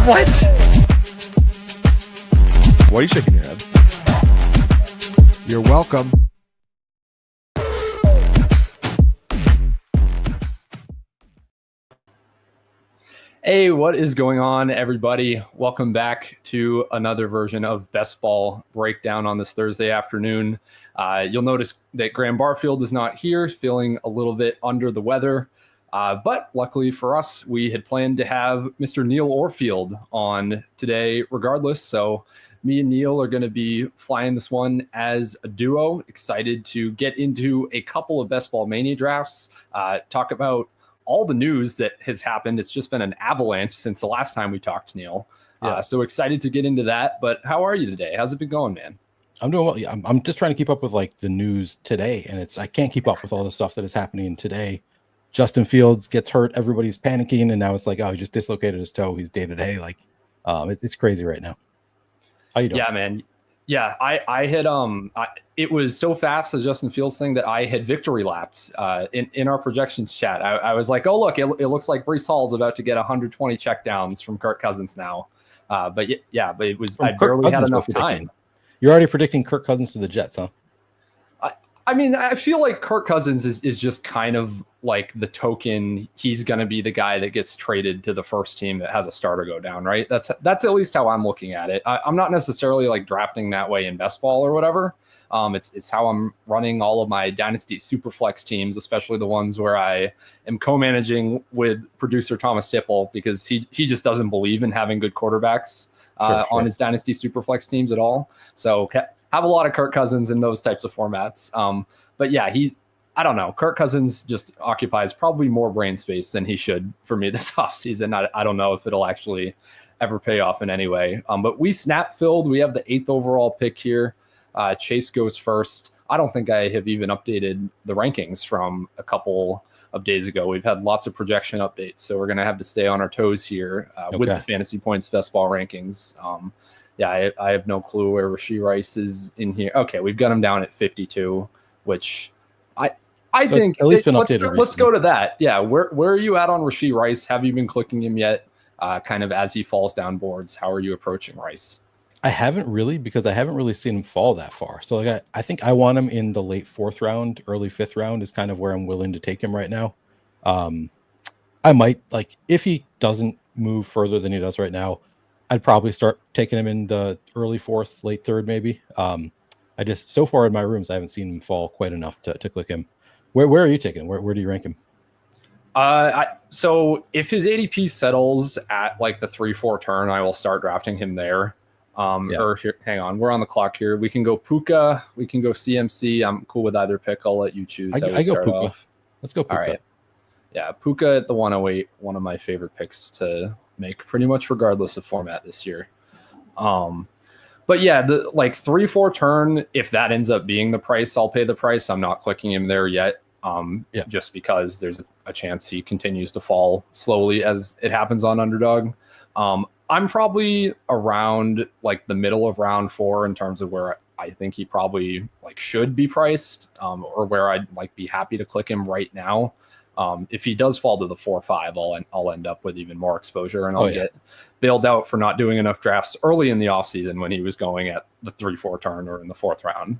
What? Why are you shaking your head? You're welcome. Hey, what is going on, everybody? Welcome back to another version of Best Ball Breakdown on this Thursday afternoon. You'll notice that Graham Barfield is not here, feeling a little bit under the weather. But luckily for us, we had planned to have Mr. Neil Orfield on today regardless. So me and Neil are going to be flying this one as a duo. Excited to get into a couple of Best Ball Mania drafts, talk about all the news that has happened. It's just been an avalanche since the last time we talked, Neil. Yeah. So excited to get into that. But how are you today? How's it been going, man? I'm doing well. Yeah, I'm just trying to keep up with like the news today, and I can't keep up with all the stuff that is happening today. Justin Fields gets hurt, everybody's panicking, and now it's like, oh, he just dislocated his toe. He's day to day. Like, it's crazy right now. How you doing? Yeah, man. Yeah, I had it was so fast, the Justin Fields thing, that I had victory lapped in our projections chat. I was like, oh look, it looks like Breece Hall's about to get 120 checkdowns from Kirk Cousins now. But it was I barely had enough time. You're already predicting Kirk Cousins to the Jets, huh? I mean, I feel like Kirk Cousins is just kind of like the token. He's going to be the guy that gets traded to the first team that has a starter go down, right? That's at least how I'm looking at it. I'm not necessarily like drafting that way in best ball or whatever. It's how I'm running all of my dynasty superflex teams, especially the ones where I am co-managing with producer Thomas Tipple, because he just doesn't believe in having good quarterbacks on his dynasty superflex teams at all. So have a lot of Kirk Cousins in those types of formats. But yeah, I don't know. Kirk Cousins just occupies probably more brain space than he should for me this offseason. I don't know if it'll actually ever pay off in any way. But we snap filled. We have the 8th overall pick here. Chase goes first. I don't think I have even updated the rankings from a couple of days ago. We've had lots of projection updates, so we're going to have to stay on our toes here with the fantasy points best ball rankings. Yeah, I have no clue where Rashee Rice is in here. Okay, we've got him down at 52, which I think at least been updated. Let's go to that. Yeah, where are you at on Rashee Rice? Have you been clicking him yet? Kind of as he falls down boards, how are you approaching Rice? I haven't really, because I haven't really seen him fall that far. So like I think I want him in the late 4th round, early 5th round is kind of where I'm willing to take him right now. I might, like, if he doesn't move further than he does right now, I'd probably start taking him in the early 4th, late 3rd, maybe. I just, so far in my rooms, I haven't seen him fall quite enough to click him. Where are you taking him? Where do you rank him? So if his ADP settles at like the 3-4 turn, I will start drafting him there. Or here, hang on, we're on the clock here. We can go Puka, we can go CMC. I'm cool with either pick. I'll let you choose. I go Puka. Off. Let's go Puka. All right. Yeah, Puka at the 108, one of my favorite picks to make pretty much regardless of format this year. But yeah, the like 3-4 turn, if that ends up being the price, I'll pay the price. I'm not clicking him there yet. Just because there's a chance he continues to fall slowly as it happens on Underdog. I'm probably around like the middle of round 4 in terms of where I think he probably like should be priced, or where I'd like be happy to click him right now. If he does fall to the 4-5, I'll end up with even more exposure, and I'll get bailed out for not doing enough drafts early in the offseason when he was going at the 3-4 turn or in the 4th round.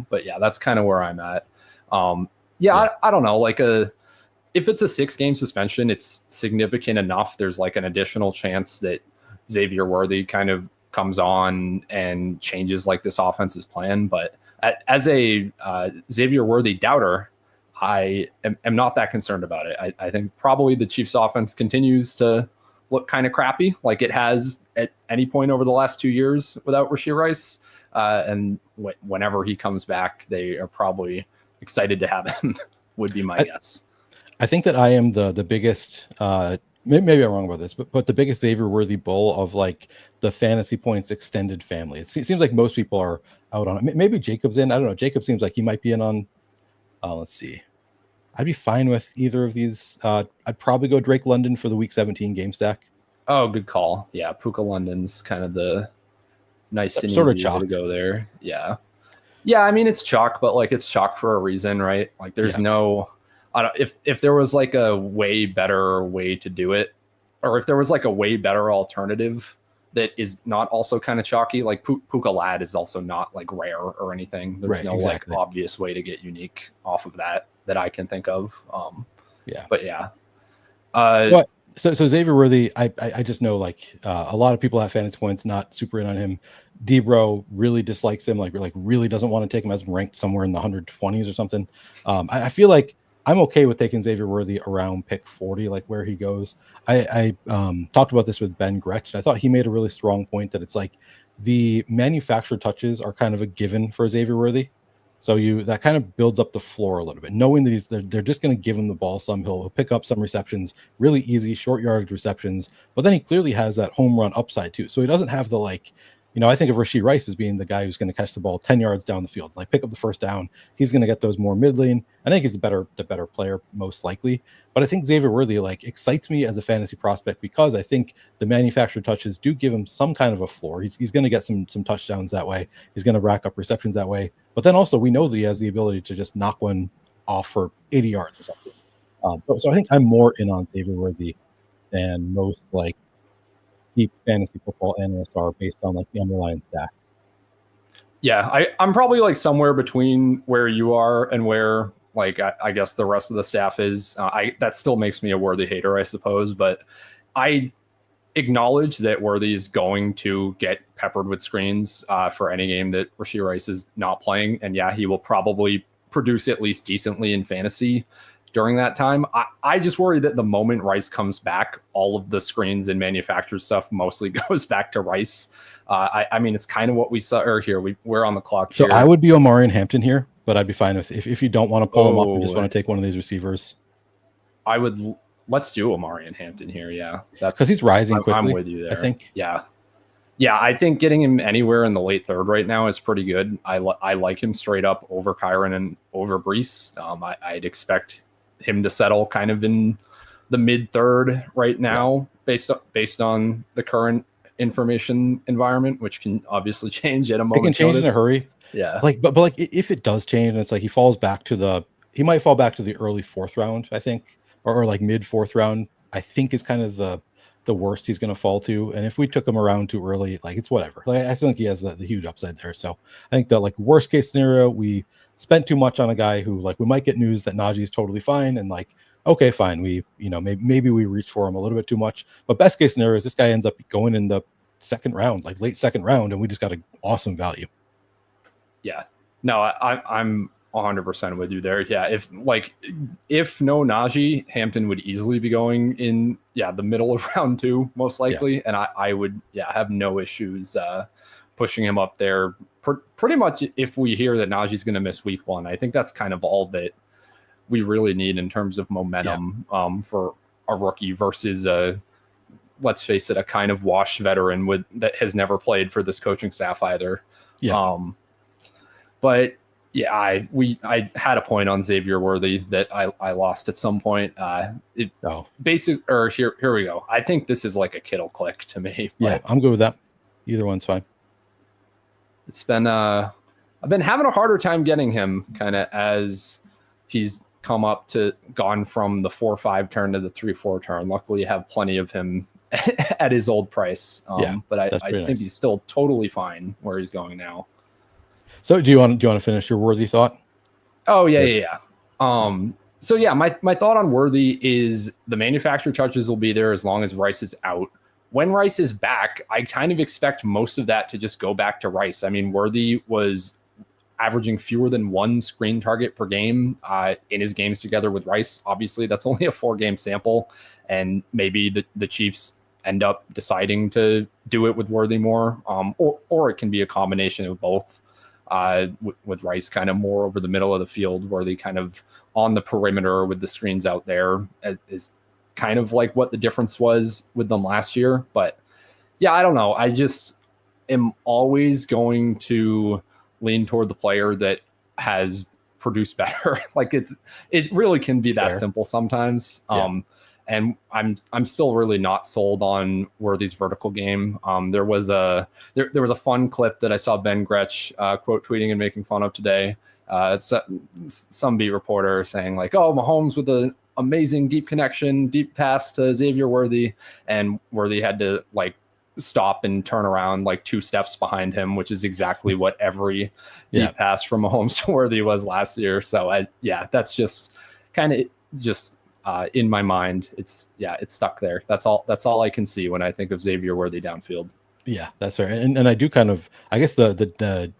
But yeah, that's kind of where I'm at. I don't know, like if it's a 6-game suspension, it's significant enough. There's like an additional chance that Xavier Worthy kind of comes on and changes like this offense's plan. But as a Xavier Worthy doubter, I am not that concerned about it. I think probably the Chiefs offense continues to look kind of crappy, like it has at any point over the last 2 years without Rashee Rice. And whenever he comes back, they are probably excited to have him, would be my guess. I think that I am the biggest, maybe I'm wrong about this, but the biggest Xavier Worthy bull of like the fantasy points extended family. It seems like most people are out on it. Maybe Jacob's in. I don't know. Jacob seems like he might be in on. Let's see. I'd be fine with either of these. I'd probably go Drake London for the week 17 game stack. Oh, good call. Yeah, Puka London's kind of the nice and sort of easy chalk way to go there. Yeah. Yeah, I mean, it's chalk, but like it's chalk for a reason, right? Like there's no, I don't, if there was like a way better way to do it, or if there was like a way better alternative that is not also kind of chalky, like Puka Lad is also not like rare or anything. There's Right, no exactly. like obvious way to get unique off of that I can think of. Yeah. But yeah. So Xavier Worthy, I just know like a lot of people have fantasy points, not super in on him. Debro really dislikes him, like really doesn't want to take him as ranked somewhere in the 120s or something. I feel like I'm okay with taking Xavier Worthy around pick 40, like where he goes. I talked about this with Ben Gretsch, and I thought he made a really strong point that it's like the manufactured touches are kind of a given for Xavier Worthy. So that kind of builds up the floor a little bit, knowing that they're just going to give him the ball some. He'll pick up some receptions, really easy short yardage receptions, but then he clearly has that home run upside too. So he doesn't have the I think of Rashee Rice as being the guy who's going to catch the ball 10 yards down the field, like pick up the first down. He's going to get those more mid lane. I think he's the better player most likely. But I think Xavier Worthy excites me as a fantasy prospect because I think the manufactured touches do give him some kind of a floor. He's going to get some touchdowns that way. He's going to rack up receptions that way. But then also we know that he has the ability to just knock one off for 80 yards or something. So I think I'm more in on Xavier Worthy than most deep fantasy football analysts are based on the underlying stats. Yeah, I'm probably somewhere between where you are and where I guess the rest of the staff is. That still makes me a Worthy hater, I suppose, but I acknowledge that Worthy is going to get peppered with screens for any game that Rashee Rice is not playing, and yeah, he will probably produce at least decently in fantasy during that time. I just worry that the moment Rice comes back, all of the screens and manufactured stuff mostly goes back to Rice. I mean, it's kind of what we saw here. We're on the clock. So here. I would be Omarion Hampton here, but I'd be fine if you don't want to pull him up and just want to take one of these receivers. I would. Let's do Omarion Hampton here. Yeah, that's because he's rising quickly. I'm with you there. I think. Yeah. I think getting him anywhere in the late third right now is pretty good. I like him straight up over Kyron and over Brees. I'd expect him to settle kind of in the mid third right now, based on the current information environment, which can obviously change at a moment. It can change in a hurry. Yeah. But if it does change and it's he falls back to he might fall back to the early fourth round, I think, or mid fourth round, I think is kind of the worst he's going to fall to. And if we took him around too early, it's whatever. I still think he has the huge upside there. So I think that worst case scenario, we spent too much on a guy who we might get news that Najee is totally fine. And okay, fine. We, maybe we reach for him a little bit too much, but best case scenario is this guy ends up going in the second round, late second round. And we just got an awesome value. Yeah, no, I'm 100% with you there. Yeah, if no Najee, Hampton would easily be going in the middle of round 2 most likely, and I would have no issues pushing him up there. Pretty much if we hear that Najee's going to miss week 1, I think that's kind of all that we really need in terms of momentum for a rookie versus let's face it, a kind of washed veteran that has never played for this coaching staff either. Yeah. But yeah, I had a point on Xavier Worthy that I lost at some point. Here we go. I think this is a Kittle click to me. Yeah, I'm good with that. Either one's fine. It's been I've been having a harder time getting him kind of as he's gone from the 4-5 turn to the 3-4 turn. Luckily, I have plenty of him at his old price. But I think he's still totally fine where he's going now. So do you want to finish your Worthy thought? Oh yeah. So yeah, my thought on Worthy is the manufacturer touches will be there as long as Rice is out. When Rice is back, I kind of expect most of that to just go back to Rice. I mean, Worthy was averaging fewer than 1 screen target per game in his games together with Rice. Obviously, that's only a 4-game sample, and maybe the Chiefs end up deciding to do it with Worthy more, or it can be a combination of both. With Rice kind of more over the middle of the field, Worthy kind of on the perimeter with the screens out there is kind of what the difference was with them last year. But yeah, I don't know. I just am always going to lean toward the player that has produced better. It really can be that simple sometimes. And I'm still really not sold on Worthy's vertical game. There was a fun clip that I saw Ben Gretsch quote tweeting and making fun of today. Some beat reporter saying "Oh, Mahomes with amazing deep connection, deep pass to Xavier Worthy, and Worthy had to like stop and turn around like 2 steps behind him, which is exactly what every deep pass from Mahomes to Worthy was last year. So that's just kind of just in my mind. It's stuck there. That's all I can see when I think of Xavier Worthy downfield. Yeah, that's right. And I do kind of, I guess the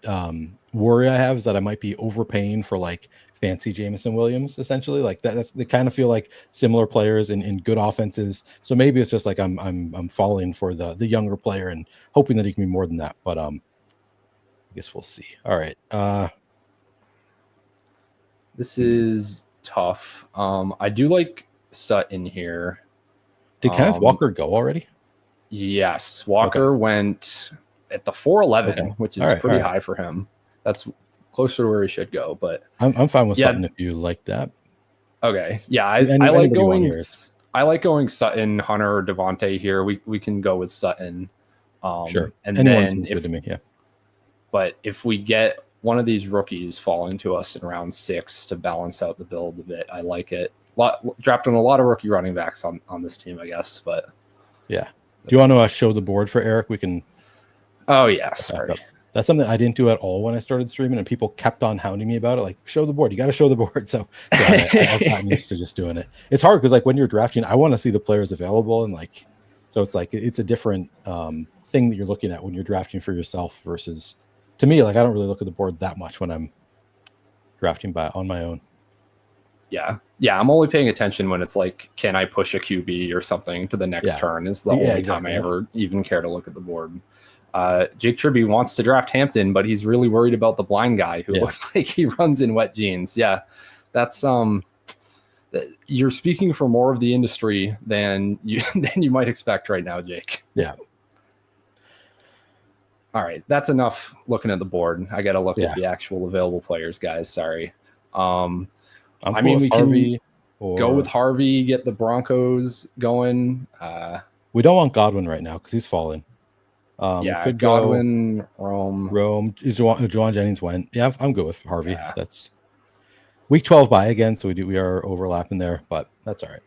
worry I have is that I might be overpaying for like fancy Jameson Williams, essentially. Like that's, they kind of feel like similar players in good offenses. So maybe it's just like I'm falling for the younger player and hoping that he can be more than that. But I guess we'll see. All right. This is tough. I do like Sutton here. Did Kenneth Walker go already? Yes, Walker went at the 411, which is pretty high for him. That's closer to where he should go, but I'm fine with Sutton if you like that. Okay, yeah, I like going Sutton, Hunter, or Devontae here. We can go with Sutton. Sure, and anyone then seems good to me. Yeah, but if we get one of these rookies falling to us in round 6 to balance out the build a bit, I like it. Drafting a lot of rookie running backs on this team, I guess, but yeah. Do you want to show the board for Eric? We can. Oh yeah, sorry. That's something I didn't do at all when I started streaming, and people kept on hounding me about it. Like, show the board. You got to show the board. So I've gotten used to just doing it. It's hard because like when you're drafting, I want to see the players available, and like, so it's like it's a different thing that you're looking at when you're drafting for yourself versus, to me, like I don't really look at the board that much when I'm drafting on my own. Yeah, I'm only paying attention when it's like, can I push a QB or something to the next turn is the only time I ever even care to look at the board. Jake Tribby wants to draft Hampton, but he's really worried about the blind guy who looks like he runs in wet jeans. Yeah, that's you're speaking for more of the industry than you might expect right now, Jake. Yeah. All right, that's enough looking at the board. I got to look at the actual available players, guys. Sorry. I mean, we can go with Harvey, get the Broncos going. We don't want Godwin right now because he's fallen. Could Godwin, Rome. Juwan Jennings went. Yeah, I'm good with Harvey. Yeah. That's week 12 bye again, so we are overlapping there, but that's all right.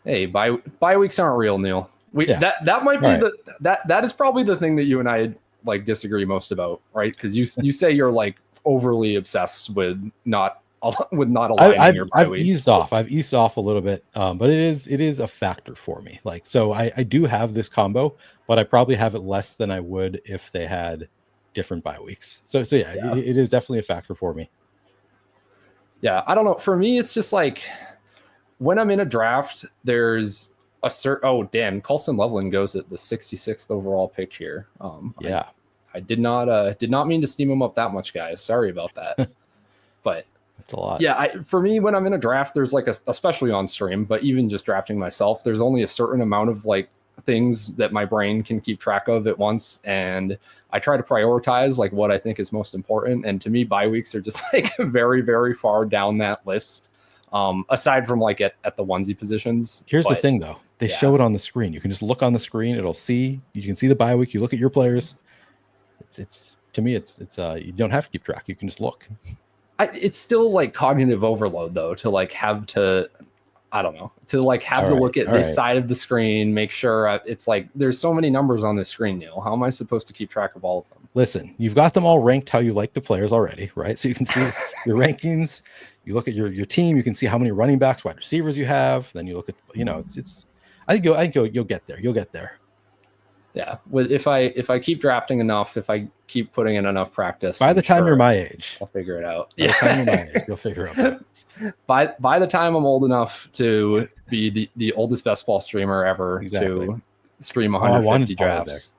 Hey, bye weeks aren't real, Neil. That might be that is probably the thing that you and I like disagree most about, right? Because you say you're like overly obsessed with not aligning your bye weeks. I've eased off a little bit, but it is a factor for me. Like, so I do have this combo, but I probably have it less than I would if they had different bye weeks. So yeah. It is definitely a factor for me. Yeah, I don't know. For me, it's just like when I'm in a draft, there's a Colston Loveland goes at the 66th overall pick here. I did not mean to steam him up that much, guys. Sorry about that. But that's a lot. Yeah, for me, when I'm in a draft, there's like especially on stream, but even just drafting myself, there's only a certain amount of like things that my brain can keep track of at once, and I try to prioritize like what I think is most important. And to me, bye weeks are just like very, very far down that list. Aside from like at the onesie positions. Here's the thing, though. They show it on the screen. You can just look on the screen. You can see the bye week. You look at your players. It's to me, it's you don't have to keep track. You can just look. It's still like cognitive overload though to like have to, I don't know, to like have to look at this side of the screen, make sure it's like there's so many numbers on the screen, Neil. How am I supposed to keep track of all of them? Listen, you've got them all ranked how you like the players already, right? So you can see your rankings. You look at your team. You can see how many running backs, wide receivers you have. Then you look at it's. I think you'll get there. You'll get there. Yeah, if I keep drafting enough, if I keep putting in enough practice, by the time you're my age, I'll figure it out. By the time you're my age, you'll figure it out. By the time I'm old enough to be the oldest best ball streamer ever to stream 150 drafts.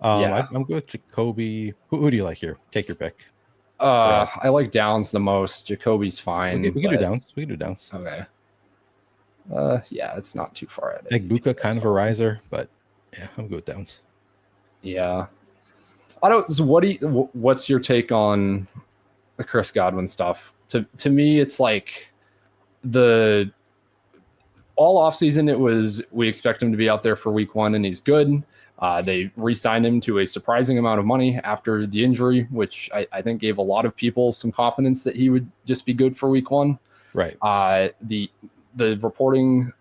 I'm good with Jacoby. Who do you like here? Take your pick. I like Downs the most. Jacoby's fine. We can do Downs. We can do Downs. Okay. Yeah, it's not too far at it. Egbuka, kind of a riser, but. Yeah, I'm good with Downs. Yeah, I don't. So what's your take on the Chris Godwin stuff? To me, it's like all offseason. It was we expect him to be out there for week 1, and he's good. They re-signed him to a surprising amount of money after the injury, which I think gave a lot of people some confidence that he would just be good for week 1. Right. the reporting,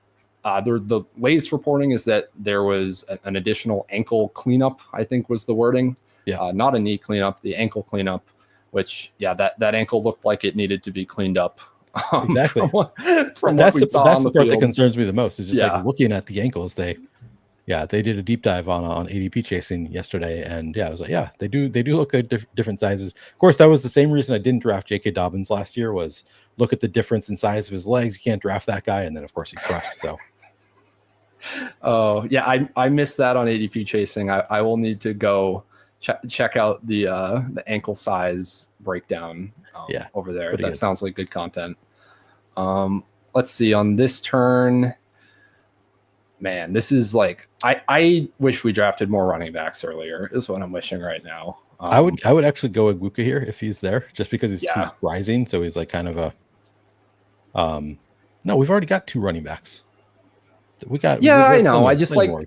the latest reporting is that there was an additional ankle cleanup, I think was the wording. Yeah. Not a knee cleanup, the ankle cleanup, which, that ankle looked like it needed to be cleaned up. Exactly. From that's what we saw that's on the the part that field. concerns me the most. Is just Yeah. like looking at the ankles. They did a deep dive on ADP chasing yesterday, and I was like, they do look like different sizes. Of course, that was the same reason I didn't draft J.K. Dobbins last year. Was look at the difference in size of his legs. You can't draft that guy, and then of course he crushed. So. Oh yeah, I missed that on ADP chasing. I will need to go check out the ankle size breakdown over there. That sounds like good content. Let's see on this turn. Man, this is like I wish we drafted more running backs earlier. Is what I'm wishing right now. I would actually go Igbokwe here if he's there, just because he's rising. So he's like kind of a. No, we've already got 2 running backs. I know.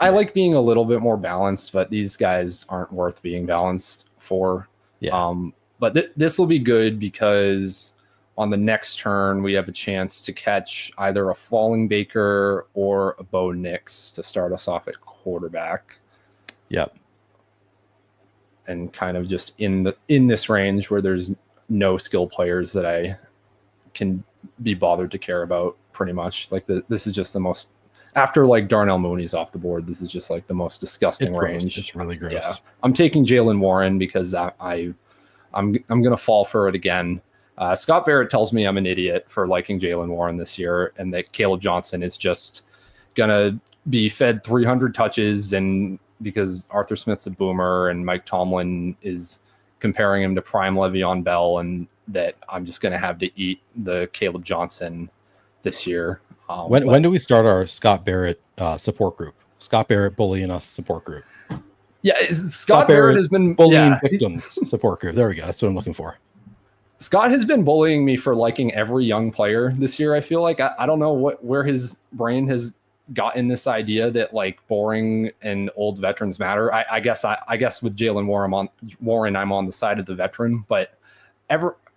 I like being a little bit more balanced, but these guys aren't worth being balanced for. Yeah. But this will be good because on the next turn we have a chance to catch either a falling Baker or a Bo Nix to start us off at quarterback. Yep. And kind of just in this range where there's no skill players that I can be bothered to care about. Pretty much like this is just the most. After like Darnell Mooney's off the board, this is just like the most disgusting range. It's really gross. Yeah, I'm taking Jalen Warren because I'm gonna fall for it again. Scott Barrett tells me I'm an idiot for liking Jalen Warren this year, and that Caleb Johnson is just gonna be fed 300 touches, and because Arthur Smith's a boomer and Mike Tomlin is comparing him to prime Le'Veon Bell, and that I'm just gonna have to eat the Caleb Johnson this year. When do we start our Scott Barrett support group? Scott Barrett bullying us support group. Yeah, Scott Barrett has been bullying victims support group. There we go. That's what I'm looking for. Scott has been bullying me for liking every young player this year. I feel like I don't know where his brain has gotten this idea that like boring and old veterans matter. I guess with Jalen Warren, I'm on the side of the veteran, but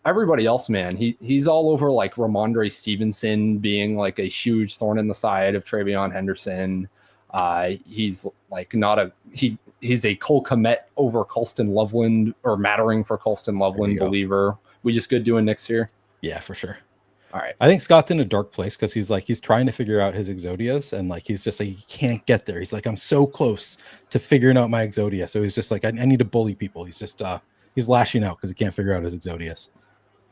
everybody else, man, he's all over like Ramondre Stevenson being like a huge thorn in the side of TreVeyon Henderson. He's like he's a Cole Kmet over Colston Loveland, or mattering for Colston Loveland believer. We just good doing Knicks here? Yeah, for sure. All right. I think Scott's in a dark place because he's trying to figure out his Exodius, and like he's just like he can't get there. He's like, I'm so close to figuring out my Exodia. So he's just like, I need to bully people. He's just he's lashing out because he can't figure out his Exodius.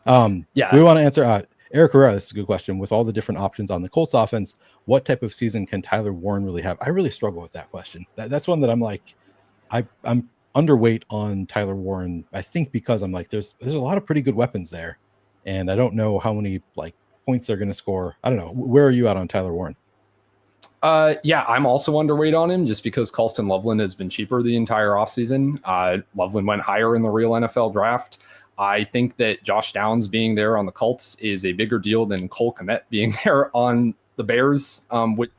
We want to answer Eric Herrera. This is a good question. With all the different options on the Colts offense, what type of season can Tyler Warren really have? I really struggle with that question. That's one that I'm like, I'm underweight on Tyler Warren. I think because I'm like, there's a lot of pretty good weapons there, and I don't know how many like points they're going to score. I don't know. Where are you at on Tyler Warren? I'm also underweight on him just because Colston Loveland has been cheaper the entire offseason. Loveland went higher in the real NFL draft. I think that Josh Downs being there on the Colts is a bigger deal than Cole Kmet being there on the Bears,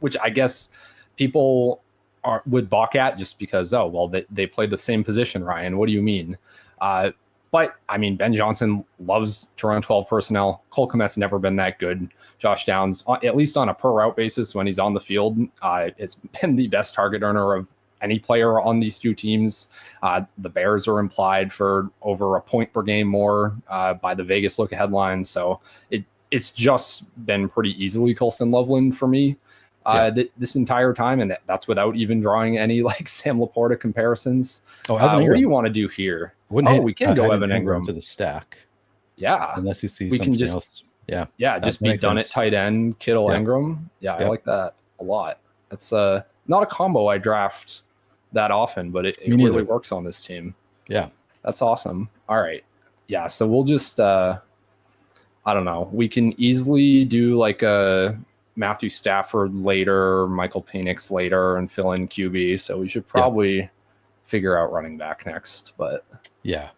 which I guess people would balk at just because, they played the same position, Ryan. What do you mean? But, I mean, Ben Johnson loves to run 12 personnel. Cole Kmet's never been that good. Josh Downs, at least on a per-route basis when he's on the field, has been the best target earner of any player on these two teams. The Bears are implied for over a point per game more by the Vegas look headlines. So it's just been pretty easily Colston Loveland for me this entire time. And that's without even drawing any like Sam Laporta comparisons. What do you want to do here? We can go Evan Ingram to the stack. Yeah. Unless you see something else. Yeah. Yeah. Just be done at tight end, Kittle, Ingram. Yeah. I like that a lot. That's not a combo I draft that often, but it really works on this team. Yeah. That's awesome. All right. Yeah. So we'll just, I don't know. We can easily do like a Matthew Stafford later, Michael Penix later, and fill in QB. So we should probably figure out running back next, but yeah,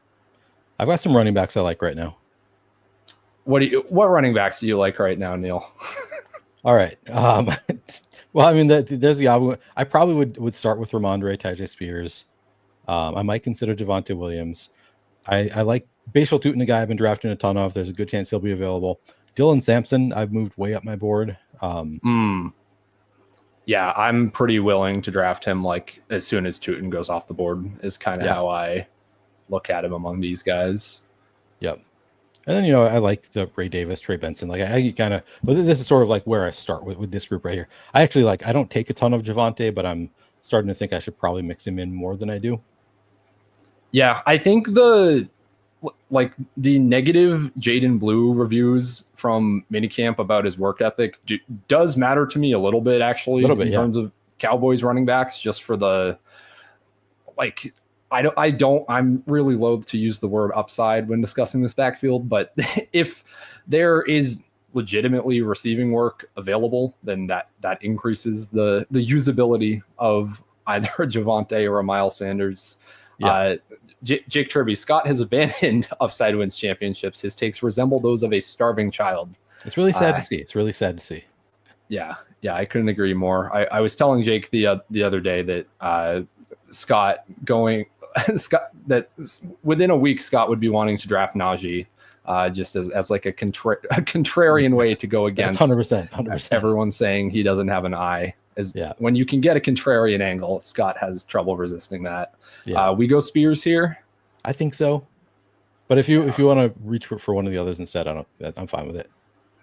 I've got some running backs I like right now. What running backs do you like right now, Neil? All right. Well, I mean, there's the obvious. I probably would start with Ramondre, Tajay Spears. I might consider Javonte Williams. I like Bashal Tootin, a guy I've been drafting a ton of. There's a good chance he'll be available. Dylan Sampson, I've moved way up my board. Yeah, I'm pretty willing to draft him like as soon as Tootin goes off the board is kind of how I look at him among these guys. Yep. And then, I like the Ray Davis, Trey Benson. Like I kind of, but this is sort of like where I start with this group right here. I actually I don't take a ton of Javonte, but I'm starting to think I should probably mix him in more than I do. Yeah, I think the negative Jaden Blue reviews from minicamp about his work ethic does matter to me a little bit, actually, in terms of Cowboys running backs, just for the I'm really loath to use the word upside when discussing this backfield, but if there is legitimately receiving work available, then that increases the usability of either a Javonte or a Miles Sanders. Jake Kirby, Scott has abandoned Upside Wins championships. His takes resemble those of a starving child. It's really sad to see. It's really sad to see. Yeah, I couldn't agree more. I was telling Jake the other day that that within a week Scott would be wanting to draft Najee, just as like a contrarian way to go against 100%. Everyone saying he doesn't have an eye. When you can get a contrarian angle, Scott has trouble resisting that. We go Spears here. I think so, but if you want to reach for one of the others instead, I'm fine with it.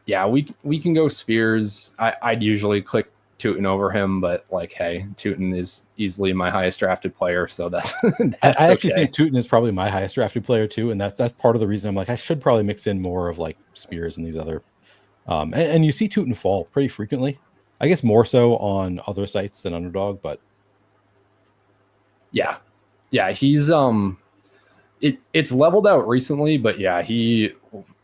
Yeah, we can go Spears. I'd usually click Tootin over him, but hey, Tootin is easily my highest drafted player, so that's I actually think Tootin is probably my highest drafted player too, and that's part of the reason I'm I should probably mix in more of Spears and these other. And you see Tootin fall pretty frequently. I guess more so on other sites than Underdog, but yeah, he's it's leveled out recently, but he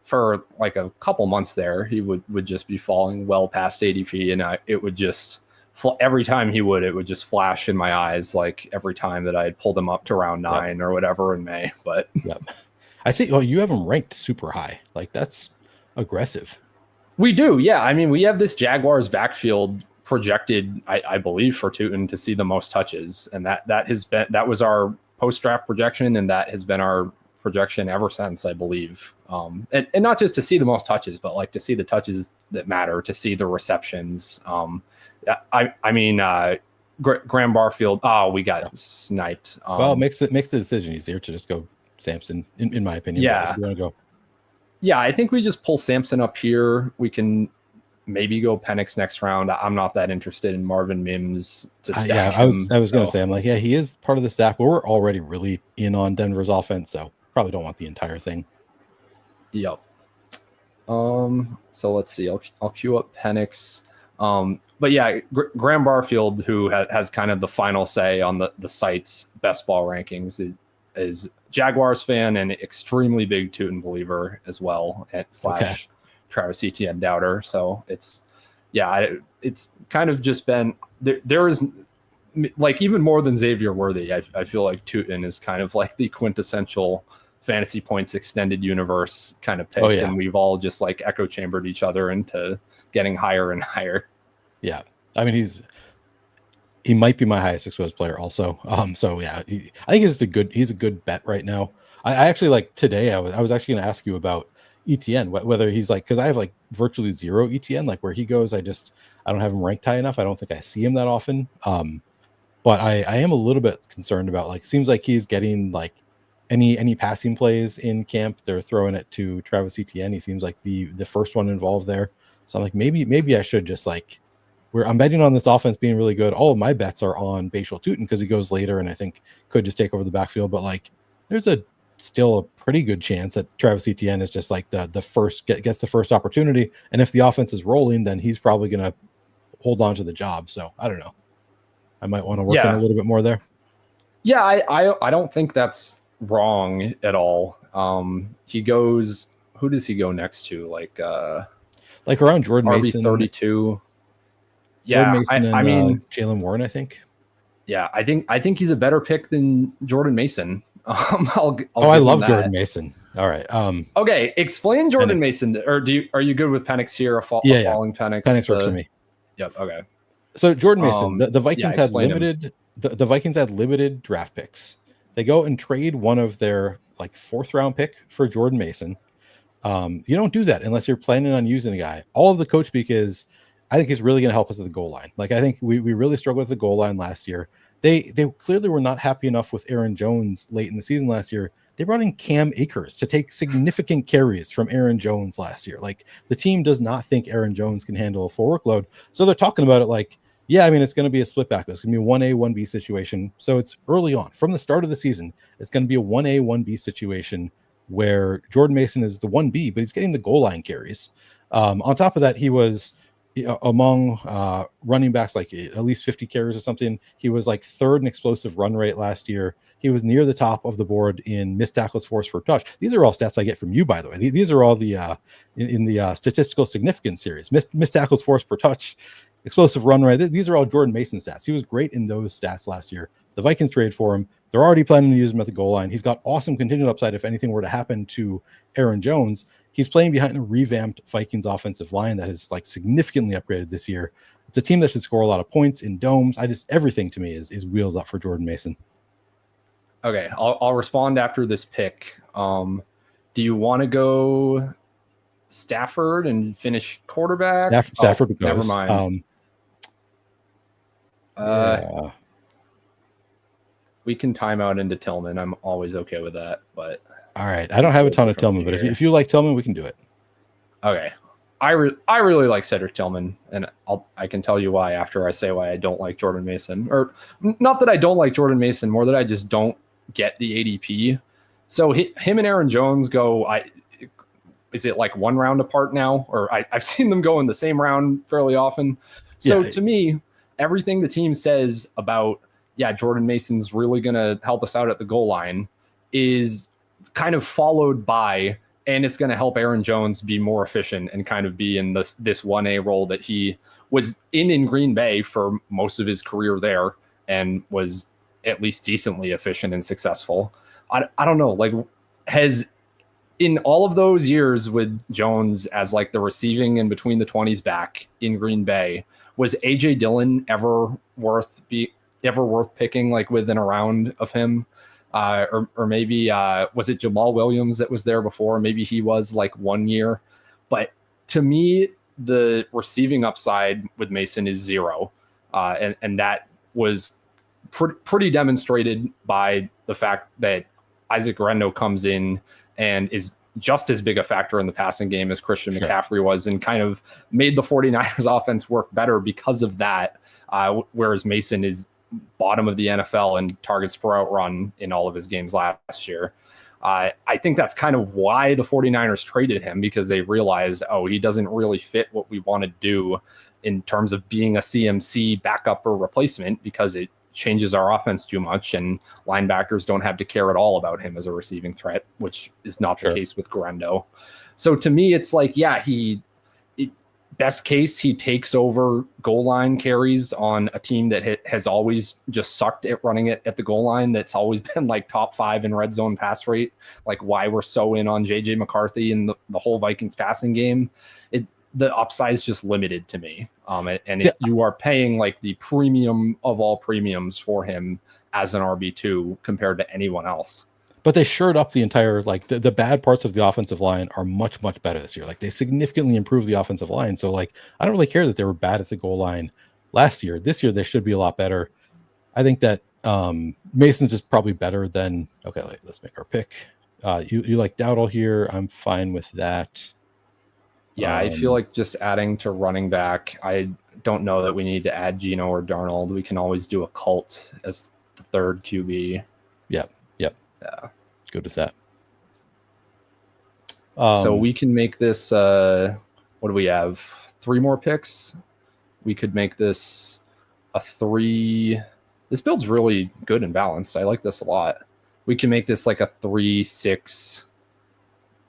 for a couple months there he would just be falling well past ADP, and it would just every time it would just flash in my eyes every time that I had pulled him up to round 9 or whatever in May. But I see. Oh, you have him ranked super high. That's aggressive. We do, yeah. I mean, we have this Jaguars backfield projected, I believe, for Tootin to see the most touches, and that was our post-draft projection, and that has been our projection ever since, I believe. And not just to see the most touches, but to see the touches that matter, to see the receptions. Graham Barfield. Oh, we got sniped. Well, it makes the decision easier to just go Sampson, in my opinion. Yeah, if you want to go. Yeah, I think we just pull Sampson up here. We can maybe go Penix next round. I'm not that interested in Marvin Mims to stack I was going to say, I'm he is part of the stack, but we're already really in on Denver's offense, so probably don't want the entire thing. Yep. So let's see. I'll queue up Penix. But yeah, Graham Barfield, who has kind of the final say on the site's best ball rankings, is Jaguars fan and extremely big Tootin believer as well, slash Travis Etienne doubter. So it's kind of just been there is even more than Xavier Worthy. I feel like Tootin is kind of the quintessential fantasy points extended universe kind of pick, and we've all just echo chambered each other into getting higher and higher. Yeah, I mean he might be my highest exposed player also. So yeah, I think he's a good bet right now. I actually today I was actually going to ask you about ETN, whether he's because I have virtually zero ETN, where he goes, I don't have him ranked high enough. I don't think I see him that often. But I am a little bit concerned about seems like he's getting any passing plays in camp, they're throwing it to Travis Etienne. He seems like the first one involved there. So I'm maybe I should just I'm betting on this offense being really good. All of my bets are on Bashal Tootin because he goes later and I think could just take over the backfield. But there's still a pretty good chance that Travis Etienne is just the first gets the first opportunity. And if the offense is rolling, then he's probably going to hold on to the job. So I don't know. I might want to work in a little bit more there. Yeah, I don't think that's wrong at all. He goes. Who does he go next to? Around Jordan Mason, RB32. Yeah, Mason I mean Jalen Warren. I think. Yeah, I think he's a better pick than Jordan Mason. I love Jordan Mason. All right. Okay, explain Jordan Penix. Mason. Or are you good with Penix here? Falling Penix. Penix works for me. Yep. Okay. So Jordan Mason, the Vikings had limited. The Vikings had limited draft picks. They go and trade one of their 4th round pick for Jordan Mason. You don't do that unless you're planning on using a guy. All of the coach speak is, I think he's really going to help us at the goal line. Like, I think we really struggled with the goal line last year. They clearly were not happy enough with Aaron Jones late in the season last year. They brought in Cam Akers to take significant carries from Aaron Jones last year. Like, the team does not think Aaron Jones can handle a full workload. So they're talking about it like, yeah, I mean, it's going to be a split back. It's going to be a 1A, 1B situation. So it's early on. From the start of the season, it's going to be a 1A, 1B situation where Jordan Mason is the 1B, but he's getting the goal line carries. On top of that, he was among running backs, like at least 50 carries or something. He was like third in explosive run rate last year. He was near the top of the board in missed tackles forced per touch. These are all stats I get from you, by the way. These are all the in the statistical significance series. Missed tackles forced per touch, explosive run rate. These are all Jordan Mason stats. He was great in those stats last year. The Vikings traded for him. They're already planning to use him at the goal line. He's got awesome contingent upside if anything were to happen to Aaron Jones. He's playing behind a revamped Vikings offensive line that has like significantly upgraded this year. It's a team that should score a lot of points in domes. Everything to me is wheels up for Jordan Mason. Okay, I'll respond after this pick. Do you want to go Stafford and finish quarterback? Stafford goes. Never mind. Yeah. We can time out into Tillman. I'm always okay with that. But all right, I don't have a ton of Tillman, but if you like Tillman, we can do it. Okay, I really like Cedric Tillman, and I can tell you why after I say why I don't like Jordan Mason. Or not that I don't like Jordan Mason, more that I just don't get the ADP. So him and Aaron Jones go. Is it like one round apart now, or I've seen them go in the same round fairly often. So to me, everything the team says about Jordan Mason's really going to help us out at the goal line is kind of followed by, and it's going to help Aaron Jones be more efficient and kind of be in this 1A role that he was in Green Bay for most of his career there and was at least decently efficient and successful. I don't know, like, has in all of those years with Jones as like the receiving and between the 20s back in Green Bay, was AJ Dillon ever worth picking like within a round of him? Or maybe was it Jamal Williams that was there before? Maybe he was like 1 year. But to me, the receiving upside with Mason is zero. And that was pretty demonstrated by the fact that Isaac Rendo comes in and is just as big a factor in the passing game as Christian McCaffrey was, and kind of made the 49ers offense work better because of that. Whereas Mason is bottom of the NFL in targets per out run in all of his games last year. I think that's kind of why the 49ers traded him, because they realized, he doesn't really fit what we want to do in terms of being a CMC backup or replacement, because it changes our offense too much, and linebackers don't have to care at all about him as a receiving threat, which is not the case with Garendo. So to me, it's like, best case, he takes over goal line carries on a team that has always just sucked at running it at the goal line. That's always been like top 5 in red zone pass rate. Like why we're so in on JJ McCarthy and the whole Vikings passing game. The upside is just limited to me. If you are paying like the premium of all premiums for him as an RB2 compared to anyone else. But they shored up the entire, like the bad parts of the offensive line are much, much better this year. Like they significantly improved the offensive line. So like, I don't really care that they were bad at the goal line last year. This year, they should be a lot better. I think that Mason's just probably better than, let's make our pick. You like Dowdle here. I'm fine with that. Yeah, I feel like just adding to running back, I don't know that we need to add Geno or Darnold. We can always do a Colt as the third QB. Yep. Yeah. Good with that. So we can make this, what do we have? 3 more picks? We could make this a 3. This build's really good and balanced. I like this a lot. We can make this like a 3, 6,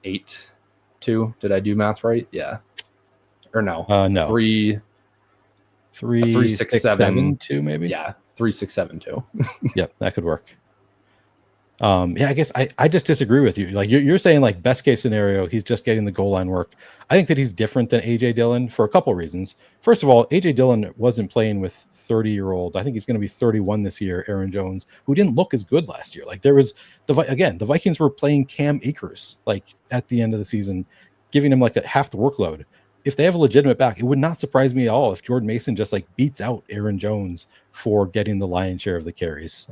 8, 2. Did I do math right? Yeah. Or no? No. 3, 6, 7, 2 maybe? Yeah. 3, 6, 7, 2. Yep, that could work. Yeah, I guess I just disagree with you. Like you're saying, like best case scenario, he's just getting the goal line work. I think that he's different than AJ Dillon for a couple of reasons. First of all, AJ Dillon wasn't playing with 30-year-old. I think he's going to be 31 this year. Aaron Jones, who didn't look as good last year. Like there was the Vikings were playing Cam Akers like at the end of the season, giving him like half the workload. If they have a legitimate back, it would not surprise me at all if Jordan Mason just like beats out Aaron Jones for getting the lion's share of the carries.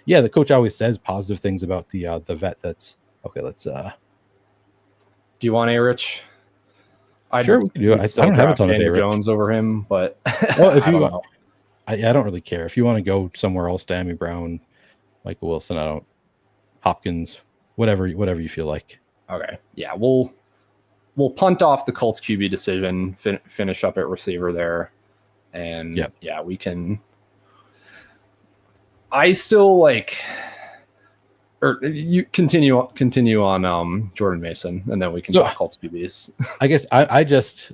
Yeah, the coach always says positive things about the vet. That's okay. Let's. Do you want A-Rich? Sure, we can do it. I don't have a ton of Daniel A-Rich. Jones over him, but well, if I you, don't know. I don't really care. If you want to go somewhere else, Dammy Brown, Michael Wilson, I don't. Hopkins, whatever you feel like. Okay, yeah, we'll punt off the Colts QB decision, finish up at receiver there, and yeah, we can. I still like, or you continue on Jordan Mason, and then we can talk Colts QBs. I guess I just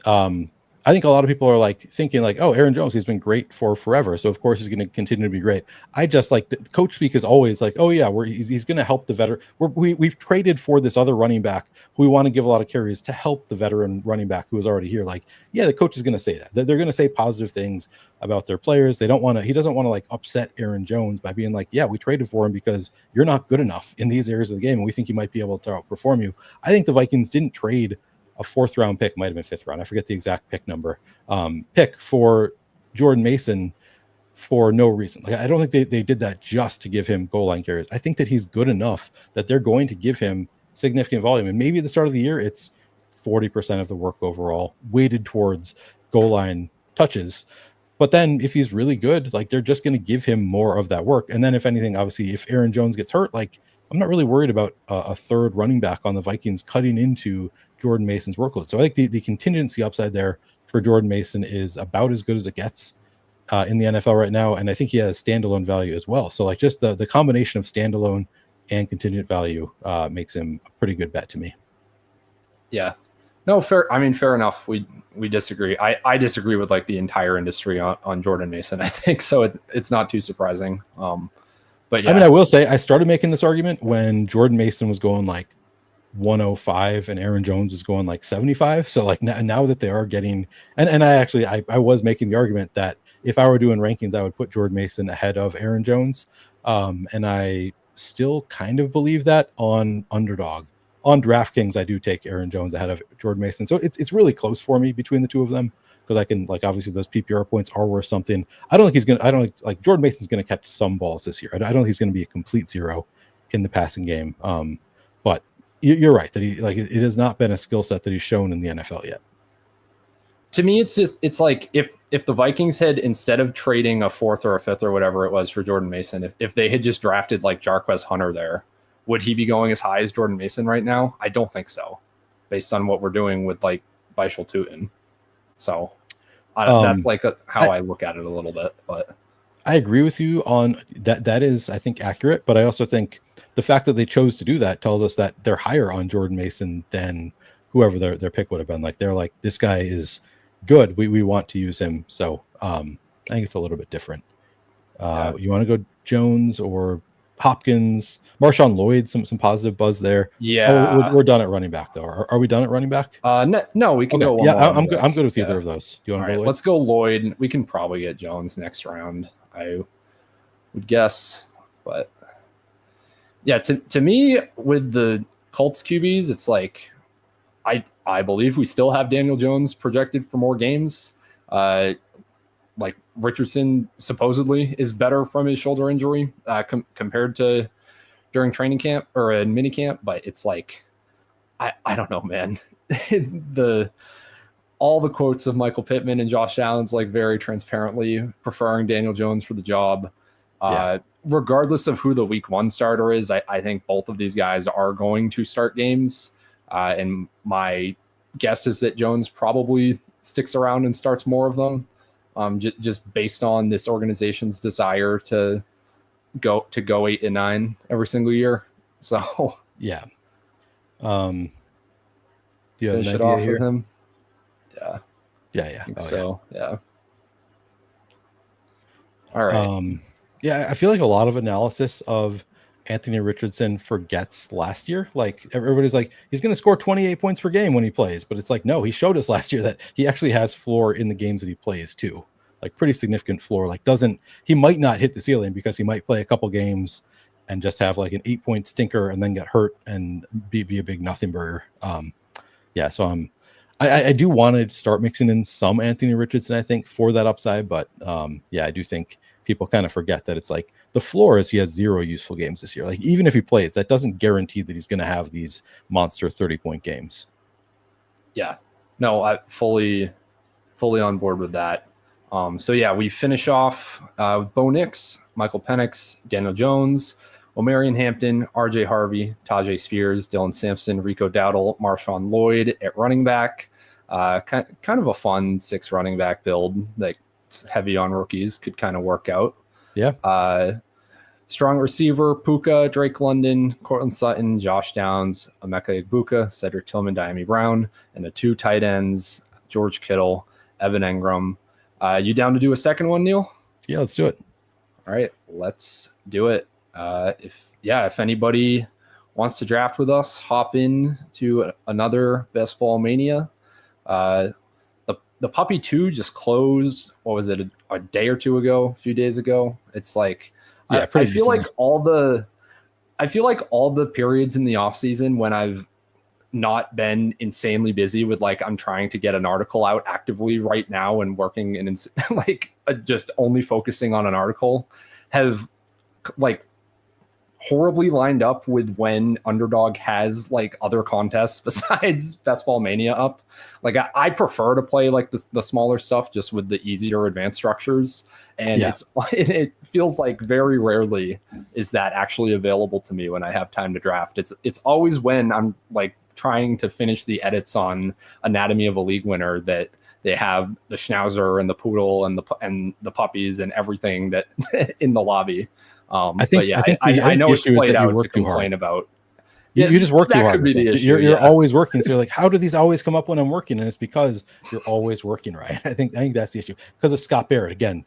I think a lot of people are like thinking like, oh, Aaron Jones, he's been great for forever, so of course he's going to continue to be great. I just like the coach speak is always like, oh yeah, he's going to help the veteran. We've traded for this other running back who we want to give a lot of carries to help the veteran running back who is already here. Like, yeah, the coach is going to say that. They're going to say positive things about their players. He doesn't want to like upset Aaron Jones by being like, yeah, we traded for him because you're not good enough in these areas of the game, and we think he might be able to outperform you. I think the Vikings didn't trade a 4th round pick, might have been 5th round, I forget the exact pick number, pick for Jordan Mason for no reason. Like I don't think they did that just to give him goal line carries. I think that he's good enough that they're going to give him significant volume, and maybe at the start of the year it's 40% of the work overall weighted towards goal line touches. But then if he's really good, like they're just going to give him more of that work. And then if anything, obviously, if Aaron Jones gets hurt, like I'm not really worried about a third running back on the Vikings cutting into Jordan Mason's workload. So I think the contingency upside there for Jordan Mason is about as good as it gets in the NFL right now. And I think he has standalone value as well. So like just the combination of standalone and contingent value makes him a pretty good bet to me. Yeah. No, fair. I mean, fair enough. We disagree. I disagree with like the entire industry on Jordan Mason. I think so. It's not too surprising. But yeah. I mean, I will say I started making this argument when Jordan Mason was going like 105 and Aaron Jones is going like 75. So like now that they are getting, and I was making the argument that if I were doing rankings, I would put Jordan Mason ahead of Aaron Jones. And I still kind of believe that on Underdog. On DraftKings, I do take Aaron Jones ahead of Jordan Mason. So it's really close for me between the two of them because I can like obviously those PPR points are worth something. I don't think Jordan Mason's gonna catch some balls this year. I don't think he's gonna be a complete zero in the passing game. But you're right that it has not been a skill set that he's shown in the NFL yet. To me, it's like if the Vikings had, instead of trading a 4th or a 5th or whatever it was for Jordan Mason, if they had just drafted like Jarquez Hunter there, would he be going as high as Jordan Mason right now? I don't think so, based on what we're doing with like Bishal Tutin. So that's like how I look at it a little bit. But I agree with you on that. That is, I think, accurate. But I also think the fact that they chose to do that tells us that they're higher on Jordan Mason than whoever their pick would have been. Like they're like, this guy is good. We want to use him. So I think it's a little bit different. You want to go Jones or Hopkins, Marshawn Lloyd, some positive buzz there. Yeah, we're done at running back though. Are we done at running back? No, we can go. Yeah, I'm good with either of those. Do you want to go Lloyd? Let's go Lloyd. We can probably get Jones next round, I would guess. But yeah, to me with the Colts QBs, it's like I believe we still have Daniel Jones projected for more games. Like Richardson supposedly is better from his shoulder injury compared to during training camp or in mini camp, but it's like I don't know, man. All the quotes of Michael Pittman and Josh Allen's like very transparently preferring Daniel Jones for the job. Regardless of who the week 1 starter is, I think both of these guys are going to start games. And my guess is that Jones probably sticks around and starts more of them. Just based on this organization's desire to go 8-9 every single year. So yeah. Do you have finish an it idea off here? with him. Yeah. Yeah. Yeah. All right. Yeah, I feel like a lot of analysis of Anthony Richardson forgets last year. Like everybody's like, he's going to score 28 points per game when he plays, but it's like, no, he showed us last year that he actually has floor in the games that he plays too. Like pretty significant floor. Like he might not hit the ceiling because he might play a couple games and just have like an 8-point stinker and then get hurt and be a big nothing burger. So I do want to start mixing in some Anthony Richardson, I think, for that upside. But I do think people kind of forget that it's like the floor is he has 0 useful games this year. Like even if he plays, that doesn't guarantee that he's going to have these monster 30-point games. Yeah, no, I fully on board with that. We finish off Bo Nix, Michael Penix, Daniel Jones, Omarion Hampton, RJ Harvey, Tajay Spears, Dylan Sampson, Rico Dowdle, Marshawn Lloyd at running back. Kind of a fun 6 running back build that heavy on rookies could kind of work out. Yeah. Strong receiver, Puka, Drake London, Cortland Sutton, Josh Downs, Emeka Egbuka, Cedric Tillman, Diami Brown, and the 2 tight ends, George Kittle, Evan Engram. You down to do a second one, Neil? Yeah, let's do it. All right, let's do it. If anybody wants to draft with us, hop in to another Best Ball Mania. The Puppy 2 just closed. What was it? A day or two ago, a few days ago. It's like, I feel like all the periods in the off season when I've not been insanely busy with like, I'm trying to get an article out actively right now and working and just only focusing on an article have like horribly lined up with when Underdog has like other contests besides Best Ball Mania up. Like I prefer to play like the smaller stuff just with the easier advanced structures. And it feels like very rarely is that actually available to me when I have time to draft. It's always when I'm like trying to finish the edits on Anatomy of a League Winner that they have the Schnauzer and the Poodle and the puppies and everything that in the lobby. I know it's played out to complain about. You just work too hard. You're always working. So you're like, how do these always come up when I'm working? And it's because you're always working, right? I think that's the issue. Because of Scott Barrett again.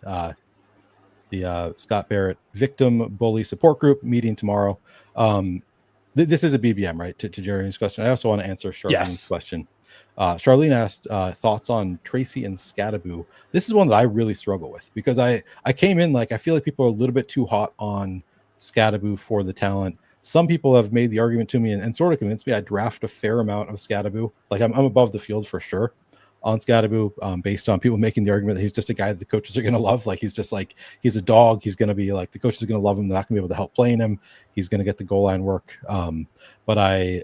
The Scott Barrett Victim Bully Support Group meeting tomorrow. This is a BBM, right? To Jeremy's question. I also want to answer Charlene's question. Charlene asked thoughts on Tracy and Scadaboo. This is one that I really struggle with because I came in like I feel like people are a little bit too hot on Scadaboo for the talent. Some people have made the argument to me and sort of convinced me I draft a fair amount of Scadaboo. Like I'm above the field for sure on Scadaboo based on people making the argument that he's just a guy that the coaches are going to love. Like he's just like, he's a dog. He's going to be like, the coaches are going to love him. They're not going to be able to help playing him. He's going to get the goal line work. But I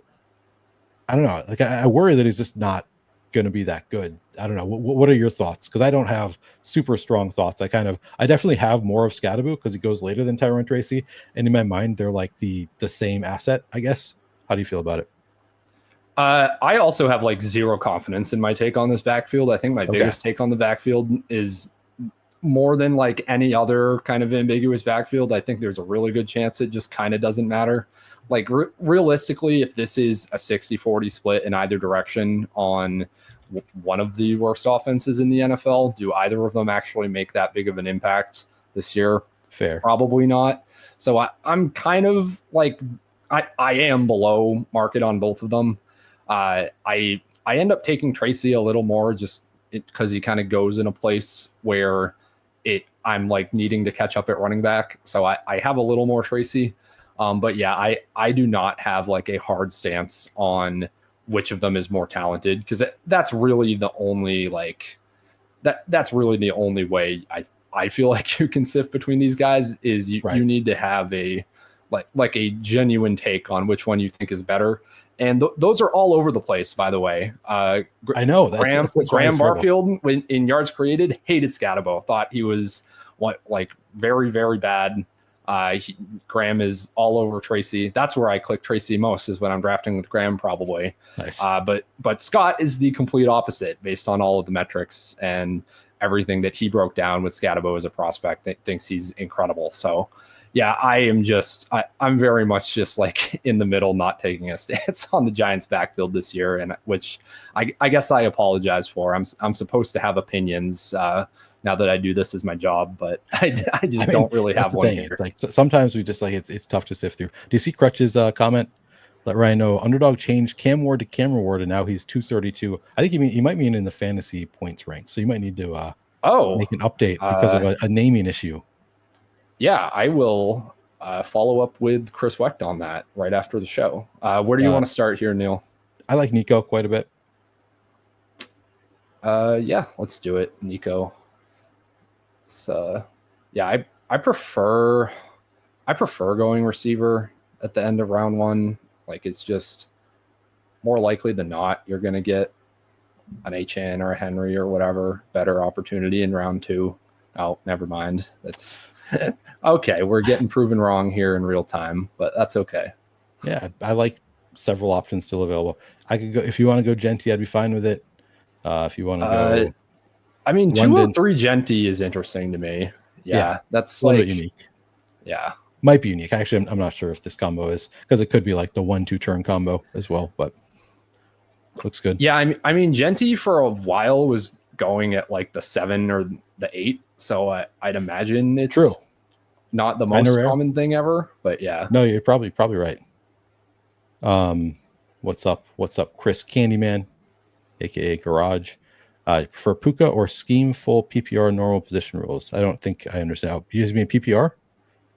don't know. Like I worry that he's just not going to be that good. I don't know. What are your thoughts? Because I don't have super strong thoughts. I definitely have more of Scadaboo because he goes later than Tyrone Tracy. And in my mind, they're like the same asset, I guess. How do you feel about it? I also have like zero confidence in my take on this backfield. I think my biggest take on the backfield is more than like any other kind of ambiguous backfield. I think there's a really good chance it just kind of doesn't matter. Like realistically, if this is a 60-40 split in either direction on one of the worst offenses in the NFL, do either of them actually make that big of an impact this year? Fair. Probably not. So I'm kind of like, I am below market on both of them. I end up taking Tracy a little more just because he kind of goes in a place where I'm like needing to catch up at running back. So I have a little more Tracy. But yeah, I do not have like a hard stance on which of them is more talented because that's really the only like that's really the only way I feel like you can sift between these guys is you need to have a like a genuine take on which one you think is better. And those are all over the place, by the way. I know Graham Barfield in yards created hated Scadabo, thought he was like very, very bad. Graham is all over Tracy. That's where I click Tracy most is when I'm drafting with Graham probably. Nice. But Scott is the complete opposite based on all of the metrics and everything that he broke down with Scadabo as a prospect. That thinks he's incredible. So yeah, I'm very much just like in the middle, not taking a stance on the Giants backfield this year, and which I guess I apologize for. I'm supposed to have opinions now that I do this as my job, but I just don't really that's have the one thing. here. It's like sometimes we just like it's tough to sift through. Do you see Crutch's comment? Let Ryan know Underdog changed Cam Ward to Cameron Ward, and now he's 232. I think you might mean in the fantasy points rank, so you might need to make an update because of a naming issue. Yeah, I will follow up with Chris Wecht on that right after the show. Where do you want to start here, Neil? I like Nico quite a bit. Yeah, let's do it, Nico. So, yeah, I prefer going receiver at the end of round one. Like, it's just more likely than not you're going to get an HN or a Henry or whatever better opportunity in round two. Oh, never mind. That's okay. We're getting proven wrong here in real time, but that's okay. Yeah, I like several options still available. I could go if you want to go Genty, I'd be fine with it. If you want to go, I mean, London. 203 Genty is interesting to me. Yeah, that's a little like bit unique. Yeah, might be unique. Actually, I'm not sure if this combo is because it could be like the 1-2 turn combo as well, but looks good. Yeah, I mean, Genty for a while was going at like the 7 or the 8, so I'd imagine it's true. Not the most common thing ever, but yeah. No, you're probably right. What's up, Chris Candyman, aka Garage? For Puka or scheme full PPR normal position rules? I don't think I understand. You guys mean PPR?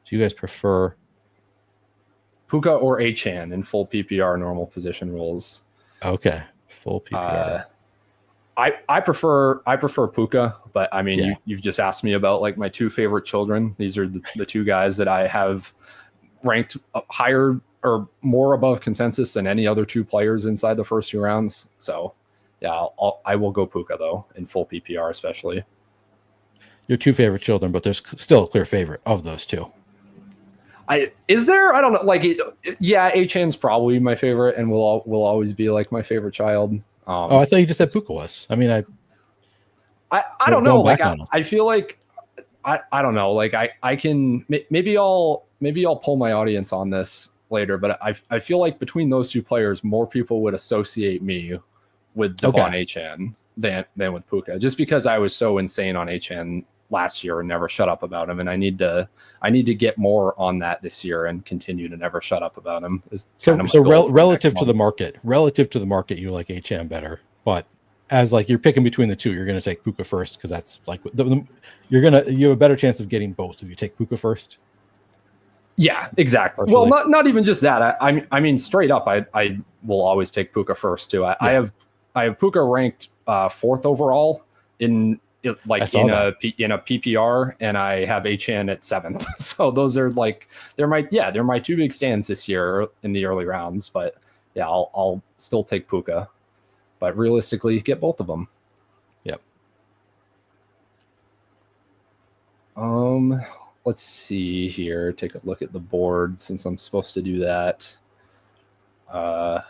Do you guys prefer Puka or Achan in full PPR normal position rules? Okay, full PPR. I prefer Puka, but I mean, you've just asked me about like my two favorite children. These are the two guys that I have ranked higher or more above consensus than any other two players inside the first few rounds. So yeah, I will go Puka though in full PPR, especially. Your two favorite children, but there's still a clear favorite of those two. Is there? I don't know. Like, yeah, Achan's probably my favorite, and will always be like my favorite child. I thought you just said Puka was. I mean, I don't know. Like, I feel like I don't know. Like, I can maybe I'll pull my audience on this later, but I feel like between those two players, more people would associate me with Devon Achan than with Puka, just because I was so insane on Achan last year and never shut up about him, and I need to get more on that this year and continue to never shut up about him. Relative to the market, you like HM better, but as like you're picking between the two, you're going to take Puka first because that's like you have a better chance of getting both if you take Puka first. Yeah, exactly. Personally. Well, not even just that. I mean, straight up, I will always take Puka first too. I have Puka ranked 4th overall in a PPR, and I have HN at 7th. So those are like they're my two big stands this year in the early rounds. But yeah, I'll still take Puka, but realistically, get both of them. Yep. Let's see here. Take a look at the board since I'm supposed to do that. I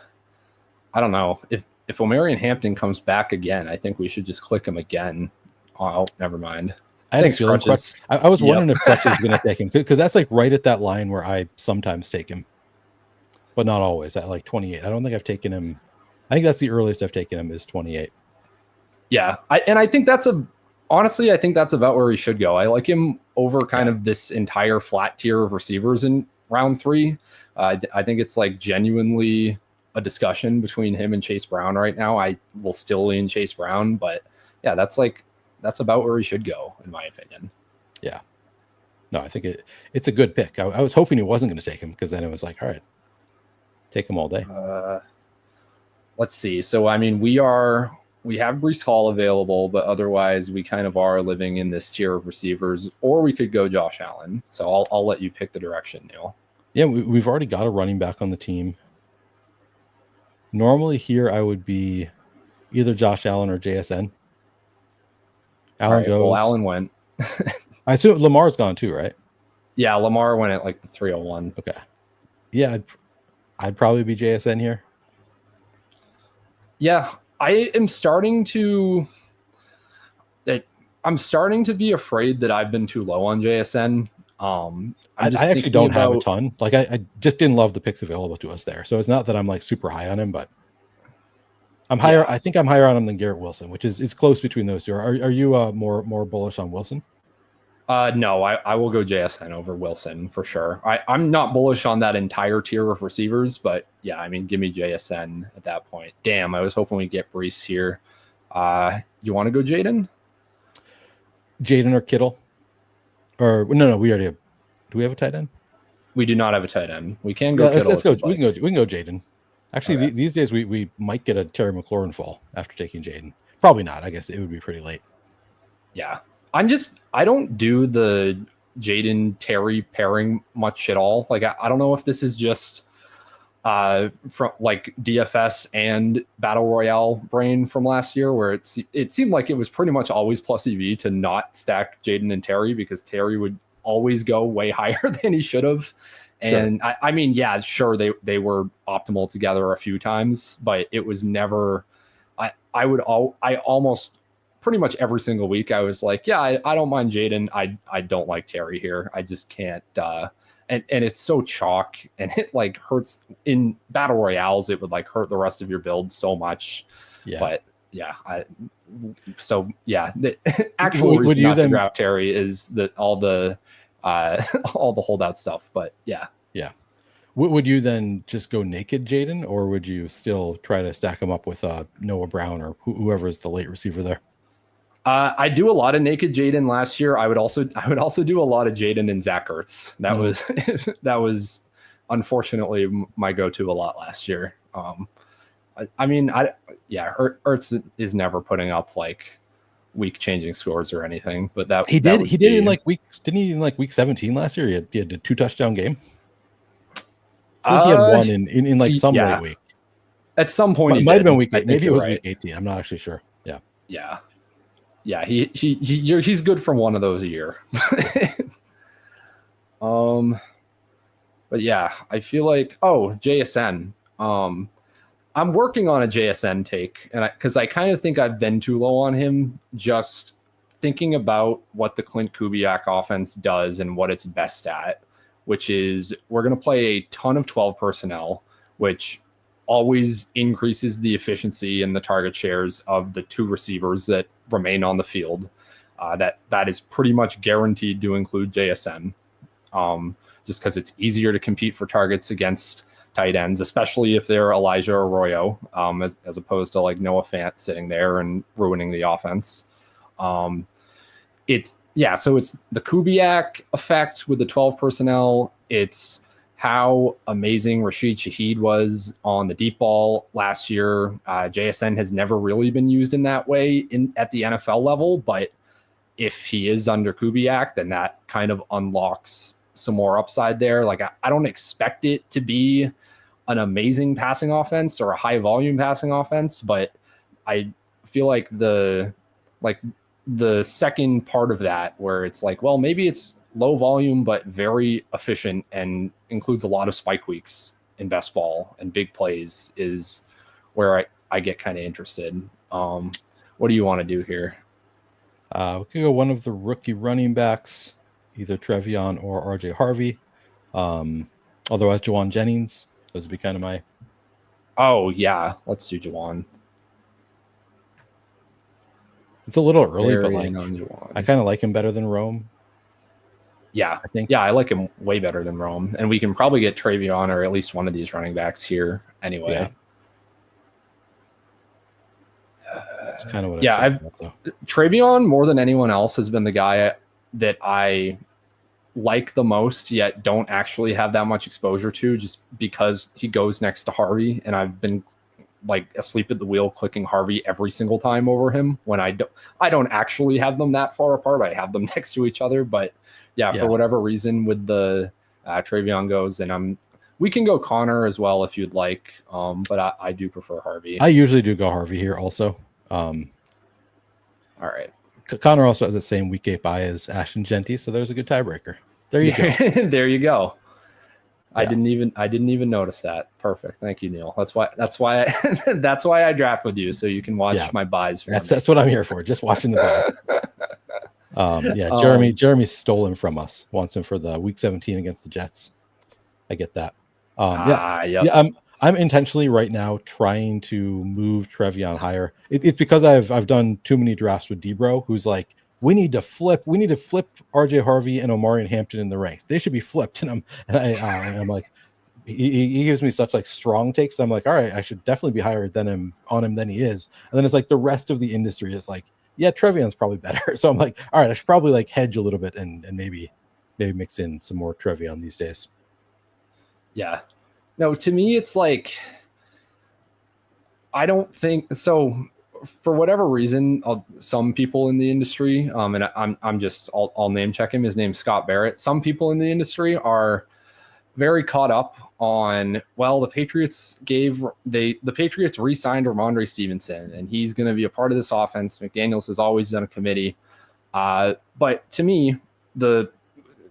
don't know if Omarion Hampton comes back again. I think we should just click him again. Oh, never mind. I was wondering if Crutch is going to take him because that's like right at that line where I sometimes take him, but not always. At like 28, I don't think I've taken him. I think that's the earliest I've taken him is 28. Yeah, I think that's honestly, I think that's about where he should go. I like him over kind of this entire flat tier of receivers in round 3. I think it's like genuinely a discussion between him and Chase Brown right now. I will still lean Chase Brown, but yeah, that's about where he should go, in my opinion. Yeah. No, I think it's a good pick. I was hoping he wasn't going to take him because then it was like, all right, take him all day. Let's see. So, I mean, we have Breece Hall available, but otherwise we kind of are living in this tier of receivers, or we could go Josh Allen. So I'll let you pick the direction, Neil. Yeah, we've already got a running back on the team. Normally here I would be either Josh Allen or JSN. Allen goes. Well, Allen went. I assume Lamar's gone too, right? Yeah, Lamar went at like the 301. Okay. Yeah, I'd probably be JSN here. Yeah, I am starting to be afraid that I've been too low on JSN. I actually don't have a ton. Like I just didn't love the picks available to us there. So it's not that I'm like super high on him, but I'm higher. I think I'm higher on him than Garrett Wilson, which is close between those two. Are you more bullish on Wilson? No, I will go JSN over Wilson for sure. I'm not bullish on that entire tier of receivers, but yeah, I mean, give me JSN at that point. Damn, I was hoping we'd get Brees here. You want to go Jaden? Jaden or Kittle? Or no, we already have. Do we have a tight end? We do not have a tight end. We can go Kittle. Let's go. We can go Jaden. Actually, these days we might get a Terry McLaurin fall after taking Jaden. Probably not. I guess it would be pretty late. Yeah. I don't do the Jaden Terry pairing much at all. Like, I don't know if this is just from like DFS and Battle Royale brain from last year, where it seemed like it was pretty much always plus EV to not stack Jaden and Terry because Terry would always go way higher than he should have. And sure. I mean, yeah, sure, they were optimal together a few times, but it was never. I almost pretty much every single week I was like, yeah, I don't mind Jaden. I don't like Terry here. I just can't. And it's so chalk, and it like hurts in battle royales. It would like hurt the rest of your build so much. Yeah. But yeah, the actual reason not to draft Terry is that all the holdout stuff. But yeah. Would you then just go naked Jaden, or would you still try to stack him up with Noah Brown or whoever is the late receiver there? I do a lot of naked Jaden last year. I would also do a lot of Jaden and Zach Ertz. That was unfortunately my go-to a lot last year. Ertz is never putting up like week changing scores or anything, but that he did in like week 17 last year. He had a 2 touchdown game. I think he had one in like some late week. At some point, it might have been week 8. Maybe it was week 18. I'm not actually sure. Yeah. He's good from one of those a year. But yeah, I feel like JSN. I'm working on a JSN take, and because I kind of think I've been too low on him. Just thinking about what the Clint Kubiak offense does and what it's best at, which is we're going to play a ton of 12 personnel, which always increases the efficiency and the target shares of the 2 receivers that remain on the field. That is pretty much guaranteed to include JSN, just because it's easier to compete for targets against tight ends, especially if they're Elijah Arroyo, as opposed to like Noah Fant sitting there and ruining the offense. So it's the Kubiak effect with the 12 personnel. It's how amazing Rashid Shaheed was on the deep ball last year. JSN has never really been used in that way at the NFL level, but if he is under Kubiak, then that kind of unlocks some more upside there. Like I don't expect it to be an amazing passing offense or a high volume passing offense, but I feel like the second part of that where it's like, well, maybe it's low volume but very efficient and includes a lot of spike weeks in best ball and big plays is where I get kind of interested. What do you want to do here? We could go one of the rookie running backs, either Trevion or RJ Harvey. Otherwise, Juwan Jennings. Those would be kind of my. Oh yeah, let's do Juwan. It's a little early, but like I kind of like him better than Rome. Yeah, I think. Yeah, I like him way better than Rome, and we can probably get Trevion or at least one of these running backs here anyway. Yeah. That's kind of what. Trevion more than anyone else has been the guy that I like the most, yet don't actually have that much exposure to, just because he goes next to Harvey, and I've been like asleep at the wheel clicking Harvey every single time over him when I don't actually have them that far apart. I have them next to each other, but for whatever reason with the Trevion goes, and we can go Connor as well if you'd like, but I do prefer Harvey. I usually do go Harvey here also. All right. Connor also has the same week 8 bye as Ashton Genty, so there's a good tiebreaker. There you go. There you go. Yeah. I didn't even notice that. Perfect. Thank you, Neil. That's why I draft with you, so you can watch my buys. That's what I'm here for. Just watching the buys. Jeremy stole him from us. Wants him for the week 17 against the Jets. I get that. I'm intentionally right now trying to move Trevion higher. It's because I've done too many drafts with Debro, who's like, we need to flip RJ Harvey and Omarion Hampton in the ranks. They should be flipped. And I'm like, he gives me such like strong takes. I'm like, all right, I should definitely be higher than him than he is. And then it's like the rest of the industry is like, yeah, Trevion's probably better. So I'm like, all right, I should probably like hedge a little bit and maybe mix in some more Trevion these days. Yeah. No, to me, it's like, I don't think so. For whatever reason, some people in the industry, and I'll name check him. His name's Scott Barrett. Some people in the industry are very caught up on, well, the Patriots re-signed Ramondre Stevenson, and he's going to be a part of this offense. McDaniels has always done a committee. But to me,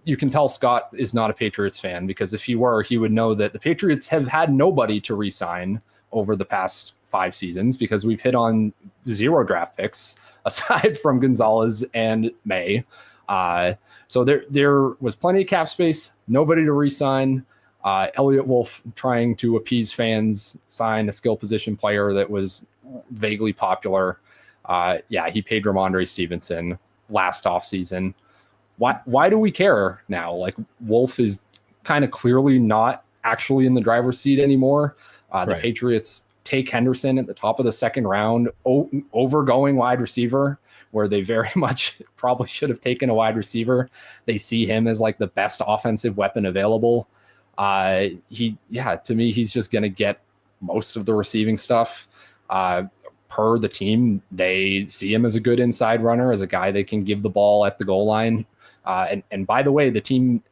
you can tell Scott is not a Patriots fan, because if he were, he would know that the Patriots have had nobody to re-sign over the past 5 seasons, because we've hit on 0 draft picks aside from Gonzalez and May. So there was plenty of cap space, nobody to re-sign. Elliott Wolf, trying to appease fans, signed a skill position player that was vaguely popular. He paid Ramondre Stevenson last offseason. Why do we care now? Like, Wolf is kind of clearly not actually in the driver's seat anymore. The Patriots take Henderson at the top of the 2nd round over going wide receiver, where they very much probably should have taken a wide receiver. They see him as like the best offensive weapon available. To me, he's just going to get most of the receiving stuff. Per the team, they see him as a good inside runner, as a guy they can give the ball at the goal line. And by the way, the team,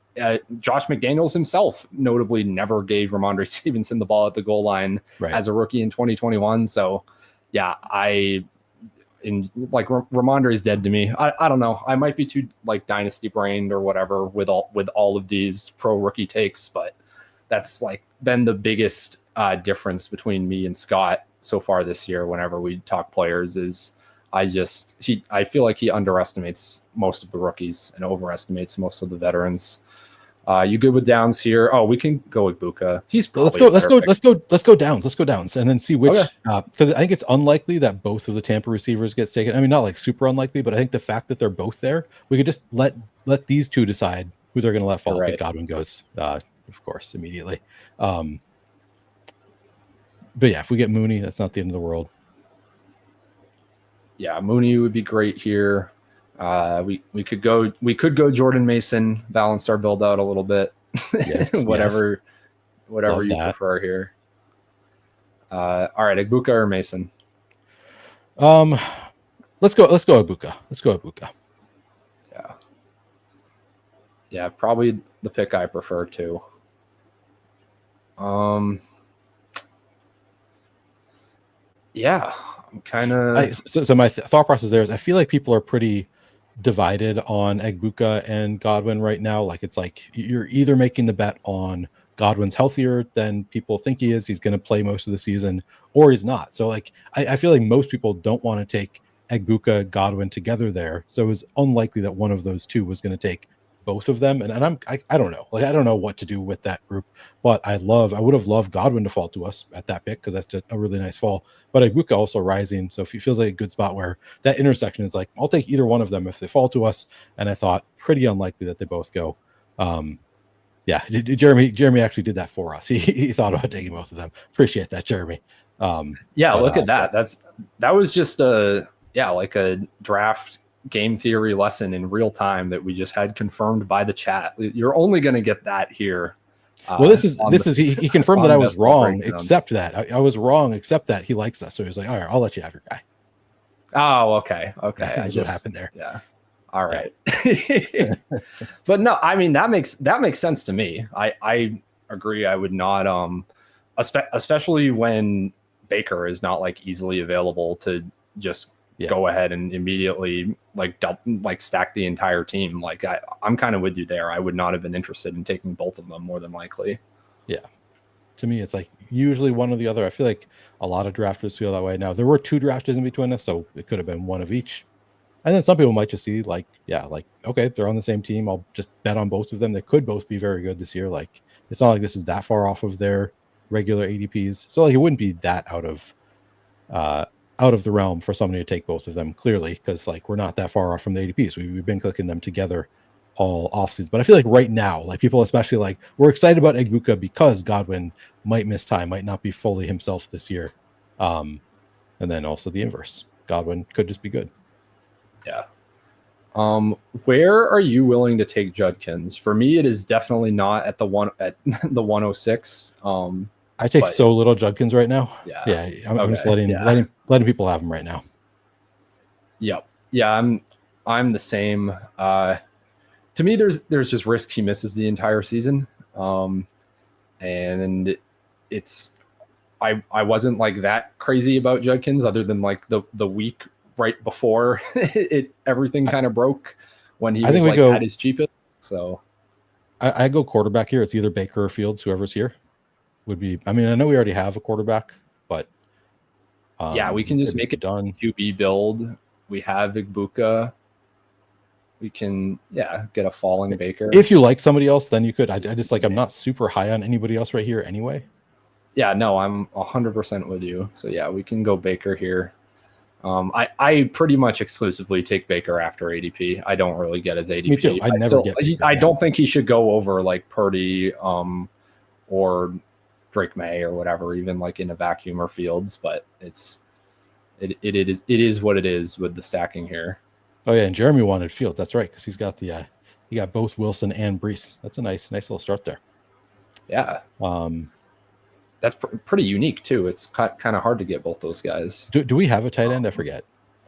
Josh McDaniels himself notably never gave Ramondre Stevenson the ball at the goal line as a rookie in 2021. So yeah, Ramondre is dead to me. I don't know. I might be too like dynasty brained or whatever with all of these pro rookie takes, but that's like been the biggest difference between me and Scott so far this year. Whenever we talk players, is I feel like he underestimates most of the rookies and overestimates most of the veterans. You good with downs here? Oh, we can go with Buka. He's probably let's go downs and then see which, because I think it's unlikely that both of the Tampa receivers gets taken. I mean, not like super unlikely, but I think the fact that they're both there, we could just let these two decide who they're going to let fall. Right. Godwin goes, of course, immediately. But yeah, if we get Mooney, that's not the end of the world. Yeah, Mooney would be great here. We could go Jordan Mason, balance our build out a little bit. Yes, whatever Love you that. prefer here. All right, Ibuka or Mason? Let's go Ibuka. Yeah, probably the pick I prefer too. Yeah, I'm kind of. So my thought process there is, I feel like people are pretty divided on Egbuka and Godwin right now. Like, it's like you're either making the bet on Godwin's healthier than people think he is, he's going to play most of the season, or he's not. So like, I feel like most people don't want to take Egbuka, Godwin together there. So it was unlikely that one of those two was going to take both of them. And I don't know. Like, I don't know what to do with that group, but I would have loved Godwin to fall to us at that pick, because that's just a really nice fall. But Egbuka also rising, so he feels like a good spot where that intersection is like, I'll take either one of them if they fall to us. And I thought pretty unlikely that they both go. Jeremy actually did that for us. He thought about taking both of them. Appreciate that, Jeremy. Look at that. That was just a draft game theory lesson in real time that we just had confirmed by the chat. You're only going to get that here. Well, he confirmed that I was wrong, except that I was wrong, except that he likes us. So he was like, all right, I'll let you have your guy. Oh, okay. That's what happened there. Yeah. All right. Yeah. But no, I mean, that makes sense to me. I agree. I would not, especially when Baker is not like easily available to just go ahead and immediately stack the entire team. Like, I'm kind of with you there. I would not have been interested in taking both of them, more than likely. Yeah. To me, it's like usually one or the other. I feel like a lot of drafters feel that way. Now, there were 2 drafters in between us, so it could have been one of each. And then some people might just see okay, they're on the same team, I'll just bet on both of them. They could both be very good this year. Like, it's not like this is that far off of their regular ADPs. So like it wouldn't be that out of the realm for somebody to take both of them, clearly, because like we're not that far off from the ADPs. We've been clicking them together all offseason. But I feel like right now, like people especially like we're excited about Egbuka because Godwin might miss time, might not be fully himself this year. And then also the inverse. Godwin could just be good. Yeah. Where are you willing to take Judkins? For me, it is definitely not at the 106. I take so little Judkins right now. Yeah. I'm just letting people have him right now. Yep. Yeah, I'm the same. To me, there's just risk he misses the entire season. And it's I wasn't like that crazy about Judkins other than like the week right before everything kind of broke when he was like at his cheapest. So I go quarterback here. It's either Baker or Fields, whoever's here would be. I mean, I know we already have a quarterback, but yeah, we can just make it done. QB build. We have Igbuka. We can get a falling Baker. If you like somebody else, then you could. I just like I'm not super high on anybody else right here anyway. Yeah, no, I'm 100% with you. So yeah, we can go Baker here. I pretty much exclusively take Baker after ADP. I don't really get his ADP. Me too. I don't think he should go over like Purdy or Drake May or whatever, even like in a vacuum or Fields. But it is what it is with the stacking here. Oh yeah, and Jeremy wanted Fields. That's right, because he's got he got both Wilson and Brees. That's a nice little start there. Yeah. That's pretty unique too. It's kind of hard to get both those guys. Do we have a tight end? I forget.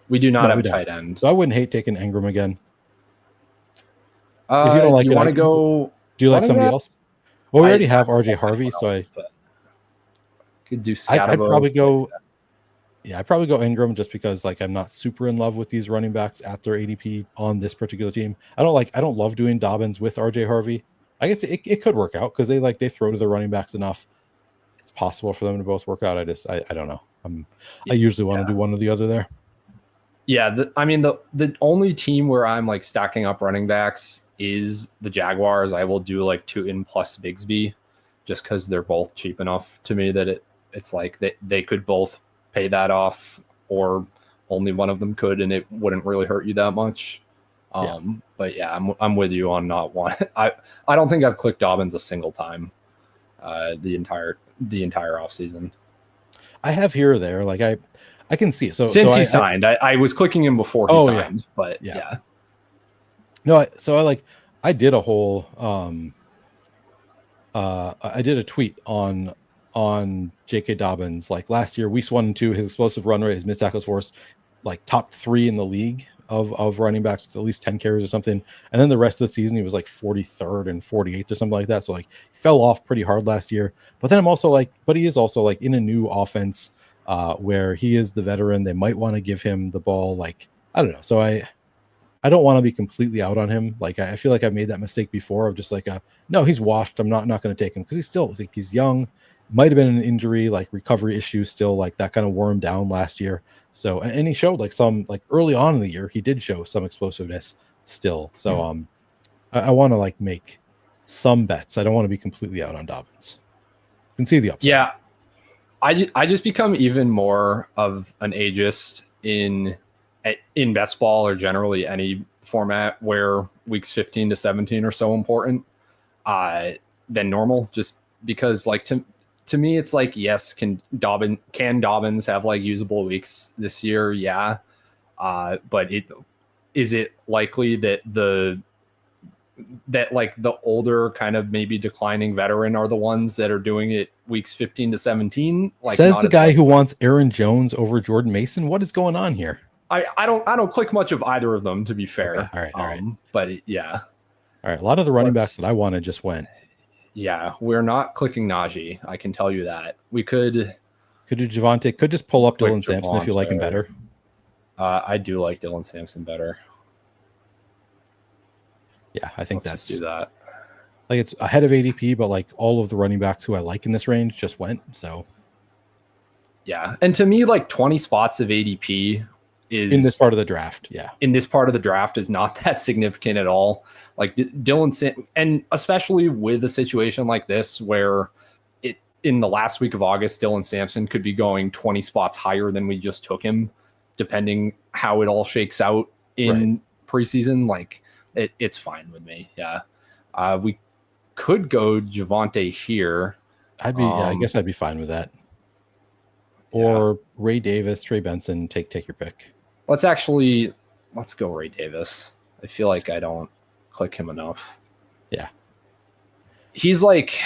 We do not have a tight end. So I wouldn't hate taking Ingram again. If you don't like, want to go? Do you like somebody else? Well, we already have RJ Harvey, so I could do. I'd probably go. Yeah, I'd probably go Ingram just because like I'm not super in love with these running backs at their ADP on this particular team. I don't love doing Dobbins with RJ Harvey. I guess it could work out because they throw to the running backs enough. It's possible for them to both work out. I don't know. I usually want to do one or the other there. Yeah, the only team where I'm like stacking up running backs is the Jaguars. I will do like 2 in plus Bigsby just because they're both cheap enough to me that it's like they could both pay that off, or only one of them could, and it wouldn't really hurt you that much. But yeah, I'm with you on not one. I don't think I've clicked Dobbins a single time the entire offseason. I have here or there, like I can see it. So since he signed, I was clicking him before he signed, but yeah. No, I did a whole I did a tweet on J.K. Dobbins, like last year, weeks 1 and 2, his explosive run rate, his missed tackles forced, like top 3 in the league of running backs with at least 10 carries or something. And then the rest of the season, he was like 43rd and 48th or something like that. So like fell off pretty hard last year. But then I'm also like, but he is also like in a new offense where he is the veteran. They might want to give him the ball. Like, I don't know. So I don't want to be completely out on him. Like, I feel like I've made that mistake before of just like, no, he's washed. I'm not going to take him because he's still like, he's young. Might have been an injury, like recovery issue still, like that kind of wore him down last year. So, and he showed like some, like early on in the year, he did show some explosiveness still. So, I want to like make some bets. I don't want to be completely out on Dobbins. You can see the upside. Yeah. I just become even more of an ageist in best ball or generally any format where weeks 15 to 17 are so important than normal, just because like to me, it's like, yes, can Dobbins have like usable weeks this year? Yeah. But is it likely that the older kind of maybe declining veteran are the ones that are doing it weeks 15 to 17? Like, says the guy who wants Aaron Jones over Jordan Mason. What is going on here? I don't click much of either of them, to be fair. Okay. All right. But yeah. All right. A lot of the running backs that I wanted just went. Yeah, we're not clicking Najee. I can tell you that. We could do Javonte. Could just pull up Dylan Sampson if you like him better. I do like Dylan Sampson better. Yeah, I think Let's just do that. Like it's ahead of ADP, but like all of the running backs who I like in this range just went. So yeah, and to me, like 20 spots of ADP is in this part of the draft. Yeah, in this part of the draft is not that significant at all. Like Dylan, and especially with a situation like this where in the last week of August, Dylan Sampson could be going 20 spots higher than we just took him, depending how it all shakes out in preseason. Like it's fine with me. Yeah. We could go Javonte here. I guess I'd be fine with that. Or Ray Davis, Trey Benson, take your pick. Let's go Ray Davis. I feel like I don't click him enough. Yeah. He's like,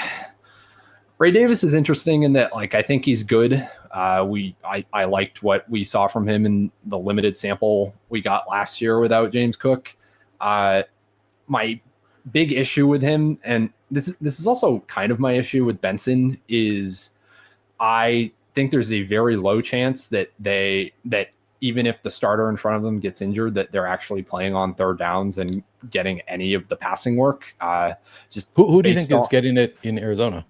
Ray Davis is interesting in that, like, I think he's good. I liked what we saw from him in the limited sample we got last year without James Cook. My big issue with him, and this is also kind of my issue with Benson, is I think there's a very low chance that even if the starter in front of them gets injured, that they're actually playing on third downs and getting any of the passing work. Just who do you think is getting it in Arizona?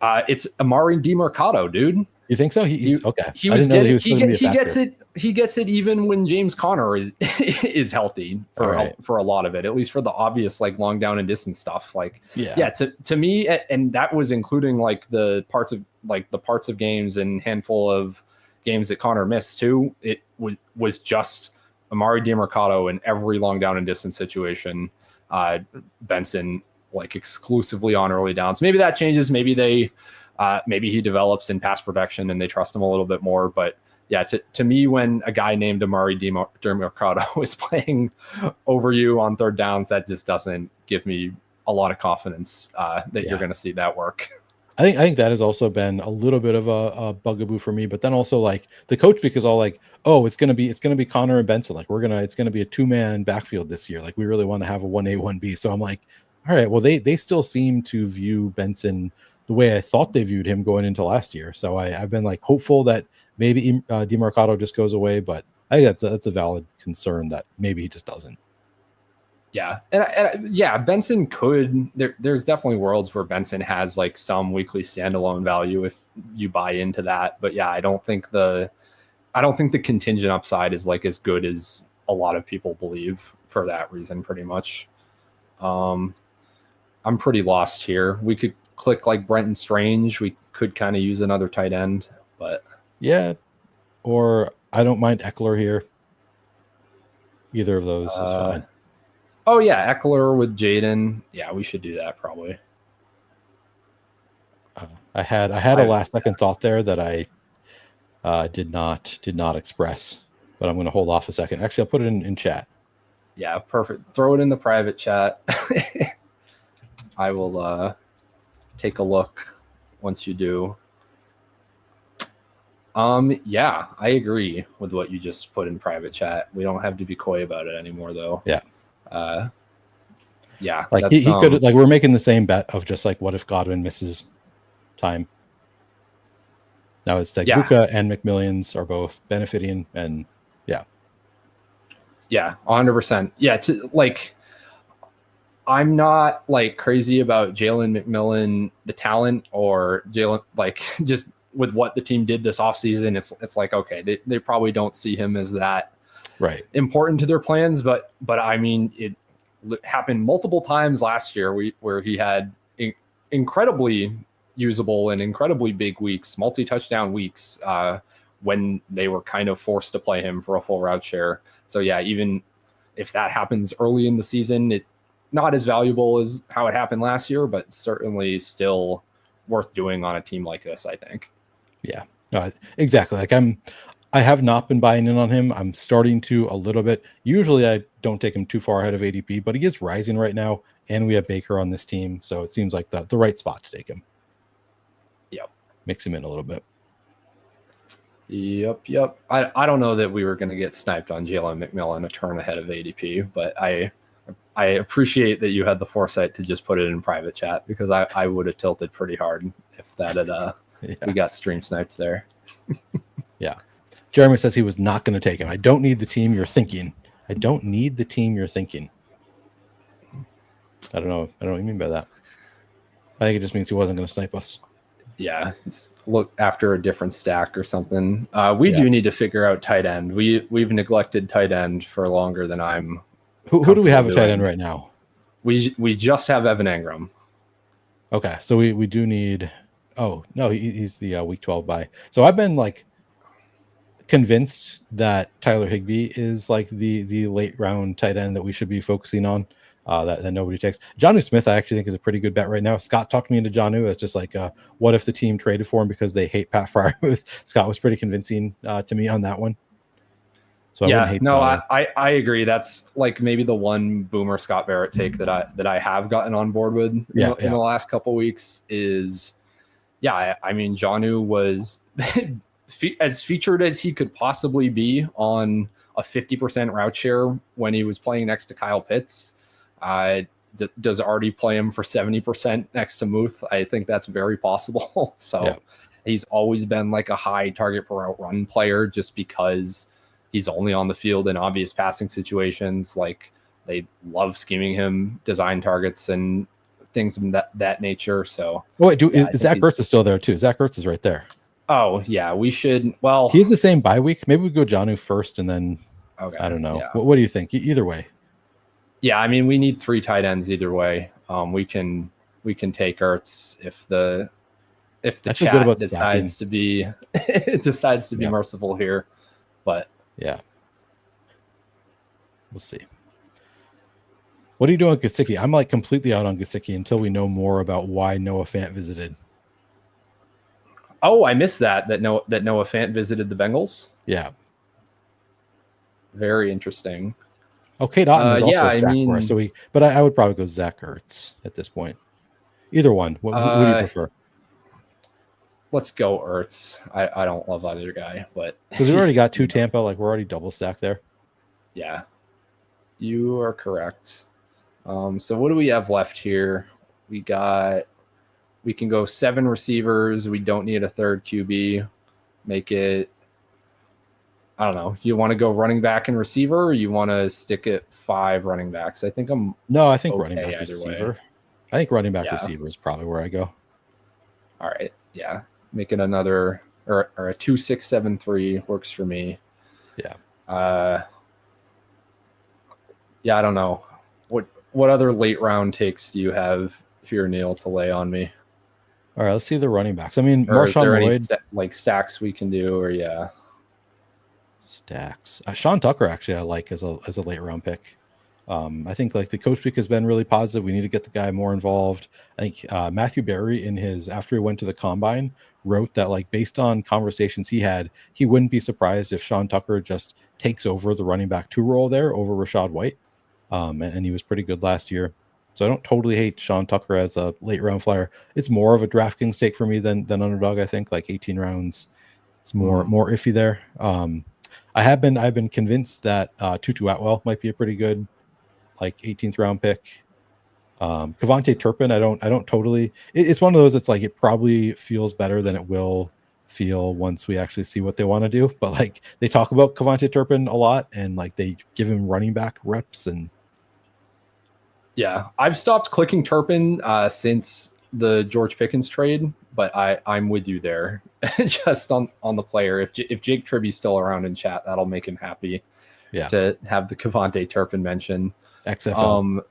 It's Amari DiMercato, dude. You think so? He's okay. He gets it even when James Conner is healthy for a lot of it, at least for the obvious like long down and distance stuff. Like to me, and that was including like the parts of games and handful of games that Conner missed too. It was just Amari DiMercato in every long down and distance situation. Benson like exclusively on early downs. Maybe that changes. Maybe he develops in pass protection and they trust him a little bit more. But yeah, to me, when a guy named Amari DiMercato is playing over you on third downs, that just doesn't give me a lot of confidence that you're going to see that work. I think that has also been a little bit of a bugaboo for me, but then also like the coach because all like, oh, it's gonna be Conner and Benson. Like it's gonna be a 2-man backfield this year. Like we really want to have a 1A, 1B. So I'm like, all right, well they still seem to view Benson the way I thought they viewed him going into last year. So I've been like hopeful that maybe DiMercato just goes away, but I think that's a valid concern that maybe he just doesn't. Yeah. And Benson could, there's definitely worlds where Benson has like some weekly standalone value if you buy into that. But yeah, I don't think the contingent upside is like as good as a lot of people believe for that reason, pretty much. I'm pretty lost here. We could click like Brenton Strange. We could kind of use another tight end, but yeah. Or I don't mind Eckler here. Either of those is fine. Oh yeah, Eckler with Jaden. Yeah, we should do that probably. I had a last second thought there that I did not express, but I'm going to hold off a second. Actually, I'll put it in chat. Yeah, perfect. Throw it in the private chat. I will take a look once you do. Yeah, I agree with what you just put in private chat. We don't have to be coy about it anymore, though. Yeah. Yeah, like he could, like we're making the same bet of just like what if Godwin misses time. Now it's like Puka and McMillions are both benefiting, and yeah, 100%. Yeah, I'm not like crazy about Jalen McMillan, the talent, or Jalen, like just with what the team did this offseason. It's like, okay, they probably don't see him as that important to their plans, but I mean, it happened multiple times last year where he had incredibly usable and incredibly big weeks, multi-touchdown weeks, when they were kind of forced to play him for a full route share. So yeah, even if that happens early in the season, it's not as valuable as how it happened last year, but certainly still worth doing on a team like this, I think. Yeah, no, exactly. Like I have not been buying in on him. I'm starting to a little bit. Usually I don't take him too far ahead of ADP, but he is rising right now, and we have Baker on this team, so it seems like the right spot to take him. Yep. Mix him in a little bit. Yep. I don't know that we were going to get sniped on Jalen McMillan a turn ahead of ADP, but I appreciate that you had the foresight to just put it in private chat, because I would have tilted pretty hard if that had we got stream sniped there. Yeah. Jeremy says he was not going to take him. I don't need the team you're thinking. I don't know what you mean by that. I think it just means he wasn't going to snipe us. Yeah, look after a different stack or something. We do need to figure out tight end. We've neglected tight end for longer than I'm. Who do we have at tight end right now? We just have Evan Engram. Okay, so we do need. Oh no, he's the week 12 bye. So I've been like convinced that Tyler Higbee is like the late round tight end that we should be focusing on. That nobody takes. Jonnu Smith, I actually think is a pretty good bet right now. Scott talked me into Jonnu. It's just like, what if the team traded for him because they hate Pat Freiermuth? Scott was pretty convincing to me on that one. So I wouldn't hate Jonnu. I agree. That's like maybe the one Boomer Scott Barrett take that I have gotten on board with in the last couple weeks is, I mean, Jonnu was as featured as he could possibly be on a 50% route share when he was playing next to Kyle Pitts. Does Artie play him for 70% next to Muth? I think that's very possible. So he's always been like a high target per route run player just because he's only on the field in obvious passing situations. Like they love scheming him, design targets and things of that nature. So Zach Ertz is still there too. Zach Ertz is right there. Oh yeah, we should. Well, he's the same bye week. Maybe we go Jonnu first and then I don't know. Yeah. What do you think? Either way. Yeah, I mean, we need 3 tight ends either way. We can take Ertz if the chat decides to be merciful here. But yeah, we'll see. What are you doing with Gesicki? I'm like completely out on Gesicki until we know more about why Noah Fant visited. Oh, I missed that Noah Fant visited the Bengals. Yeah, very interesting. Oh, Kate Otten is also a stack for us. But I would probably go Zach Ertz at this point. Either one. What do you prefer? Let's go Ertz. I don't love either guy, but because we already got 2 Tampa, like we're already double stacked there. Yeah, you are correct. So what do we have left here? We can go 7 receivers. We don't need a third QB. Make it, I don't know. You want to go running back and receiver, or you want to stick at 5 running backs? I think running back receiver. I think running back receiver is probably where I go. All right. Yeah. Make it another or a 2-6-7-3 works for me. Yeah. I don't know. What other late round takes do you have here, Neil, to lay on me? All right, let's see the running backs. I mean, Marshawn Lloyd, stacks we can do, or stacks. Sean Tucker actually I like as a late round pick. I think like the coach pick has been really positive. We need to get the guy more involved. I think Matthew Berry after he went to the combine wrote that like based on conversations he had, he wouldn't be surprised if Sean Tucker just takes over the running back 2 role there over Rachaad White. And he was pretty good last year. So I don't totally hate Sean Tucker as a late round flyer. It's more of a DraftKings take for me than Underdog. I think like 18 rounds. It's more iffy there. I've been convinced that Tutu Atwell might be a pretty good like 18th round pick. Kevontae Turpin, I don't totally. It's one of those. It's like it probably feels better than it will feel once we actually see what they want to do. But like they talk about Kevontae Turpin a lot, and like they give him running back reps and. Yeah, I've stopped clicking Turpin since the George Pickens trade, but I'm with you there. Just on the player. If Jake Tribby's still around in chat, that'll make him happy. Yeah. To have the Kevontae Turpin mention. XFL.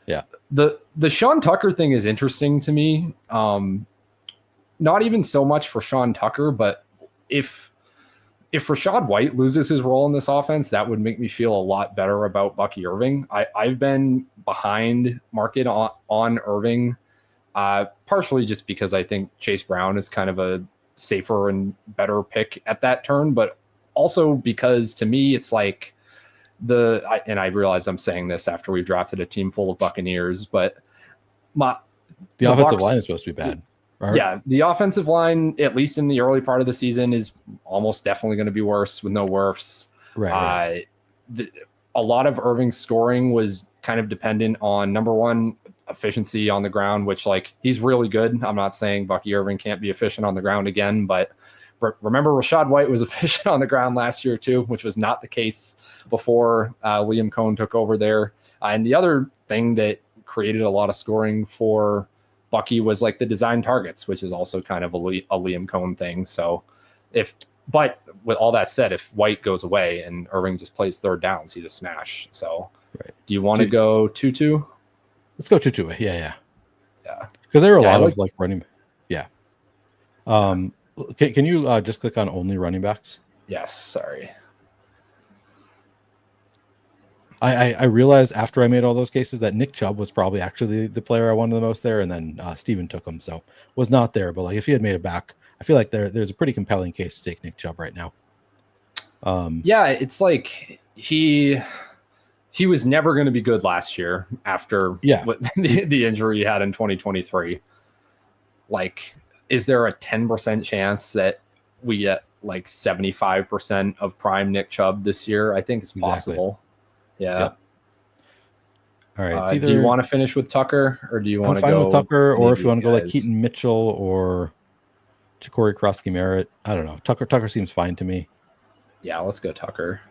Yeah. The Sean Tucker thing is interesting to me. Not even so much for Sean Tucker, but if Rachaad White loses his role in this offense, that would make me feel a lot better about Bucky Irving. I've been behind market on Irving, partially just because I think Chase Brown is kind of a safer and better pick at that turn, but also because to me it's like and I realize I'm saying this after we've drafted a team full of Buccaneers, but the offensive line is supposed to be bad. Right. Yeah, the offensive line, at least in the early part of the season, is almost definitely going to be worse with no Wirfs. Right. A lot of Irving's scoring was kind of dependent on, number one, efficiency on the ground, which like he's really good. I'm not saying Bucky Irving can't be efficient on the ground again, but remember Rachaad White was efficient on the ground last year too, which was not the case before Liam Cohn took over there. And the other thing that created a lot of scoring for Bucky was like the design targets, which is also kind of a Liam Cohn thing. So but with all that said, if White goes away and Irving just plays third downs, he's a smash. So do you want to go 2-2? Let's go 2-2. Yeah. Because there are a lot of like running. Yeah. Can you just click on only running backs? Yes, sorry. I realized after I made all those cases that Nick Chubb was probably actually the player I wanted the most there, and then Steven took him, so was not there. But like if he had made it back, I feel like there's a pretty compelling case to take Nick Chubb right now. Yeah, it's like he was never going to be good last year after the injury he had in 2023. Like, is there a 10% chance that we get like 75% of prime Nick Chubb this year? I think it's possible. Yeah. Yep. All right. Do you want to finish with Tucker, or do you want to go? I'm fine with Tucker, or if you want to go like guys? Keaton Mitchell or Ja'Cory Krosky-Merritt. I don't know. Tucker seems fine to me. Yeah, let's go Tucker.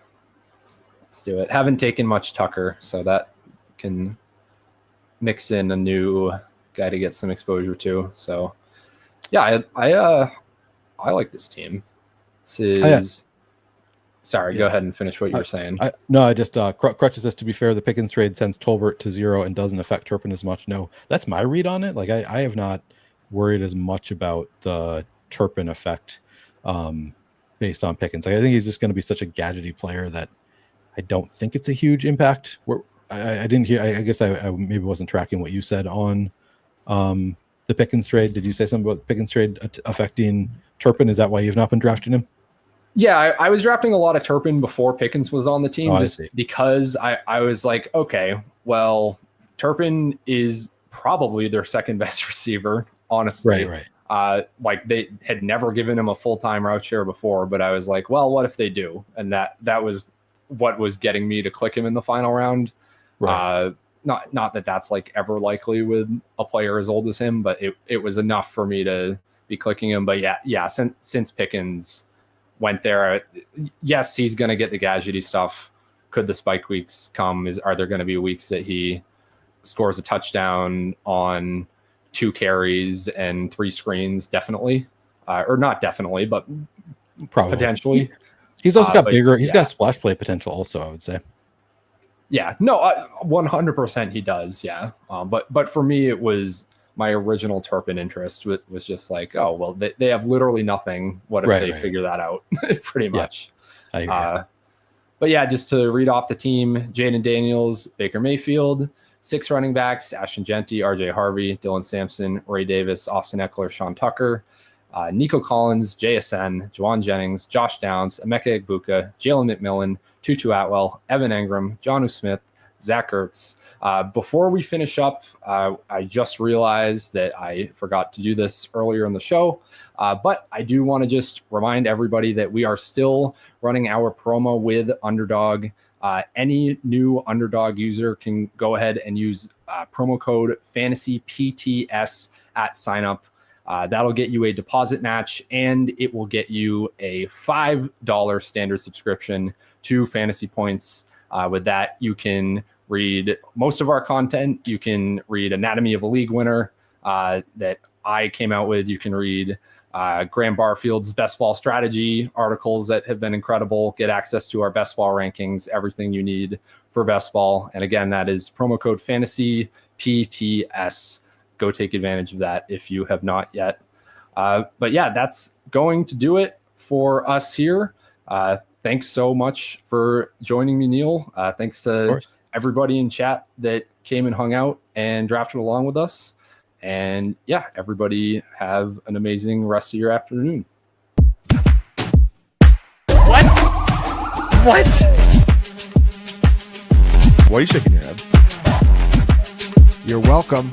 Let's do it. Haven't taken much Tucker, so that can mix in a new guy to get some exposure to. So, yeah, I like this team. This is. Sorry, go ahead and finish what you were saying. I just Crutch says, to be fair, the Pickens trade sends Tolbert to 0 and doesn't affect Turpin as much. No, that's my read on it. Like I have not worried as much about the Turpin effect based on Pickens. Like, I think he's just going to be such a gadgety player that I don't think it's a huge impact. I didn't hear. I guess I maybe wasn't tracking what you said on the Pickens trade. Did you say something about the Pickens trade affecting Turpin? Is that why you've not been drafting him? Yeah, I was drafting a lot of Turpin before Pickens was on the team, just because I was like, okay, well, Turpin is probably their second best receiver, honestly. Right. Like they had never given him a full-time route share before, but I was like, well, what if they do? And that was what was getting me to click him in the final round. Right. Not that that's like ever likely with a player as old as him, but it was enough for me to be clicking him. But yeah, since Pickens went there, yes, he's going to get the gadgety stuff. Could the spike weeks come? Are there going to be weeks that he scores a touchdown on 2 carries and 3 screens? Definitely, or not definitely, but probably potentially. He's also got bigger. He's got splash play potential, also, I would say. Yeah, no, 100% he does. Yeah, but for me, it was my original Turpin interest was just like, oh, well, they have literally nothing. What if they figure that out? Pretty much. Yeah. But yeah, just to read off the team: Jaden Daniels, Baker Mayfield, 6 running backs: Ashton Genty, RJ Harvey, Dylan Sampson, Ray Davis, Austin Eckler, Sean Tucker, Nico Collins, JSN, Juwan Jennings, Josh Downs, Emeka Egbuka, Jalen McMillan, Tutu Atwell, Evan Engram, Jonnu Smith, Zach Ertz. Before we finish up, I just realized that I forgot to do this earlier in the show, but I do want to just remind everybody that we are still running our promo with Underdog. Any new Underdog user can go ahead and use promo code FANTASYPTS at sign up. That'll get you a deposit match, and it will get you a $5 standard subscription to Fantasy Points. With that, you can read most of our content. You can read Anatomy of a League Winner that I came out with. You can read Graham Barfield's Best Ball Strategy articles that have been incredible. Get access to our Best Ball rankings, everything you need for Best Ball. And again, that is promo code FANTASYPTS. Go take advantage of that if you have not yet. But yeah, that's going to do it for us here. Thanks so much for joining me, Neil. Thanks to everybody in chat that came and hung out and drafted along with us. And yeah, everybody have an amazing rest of your afternoon. What? Why are you shaking your head? You're welcome.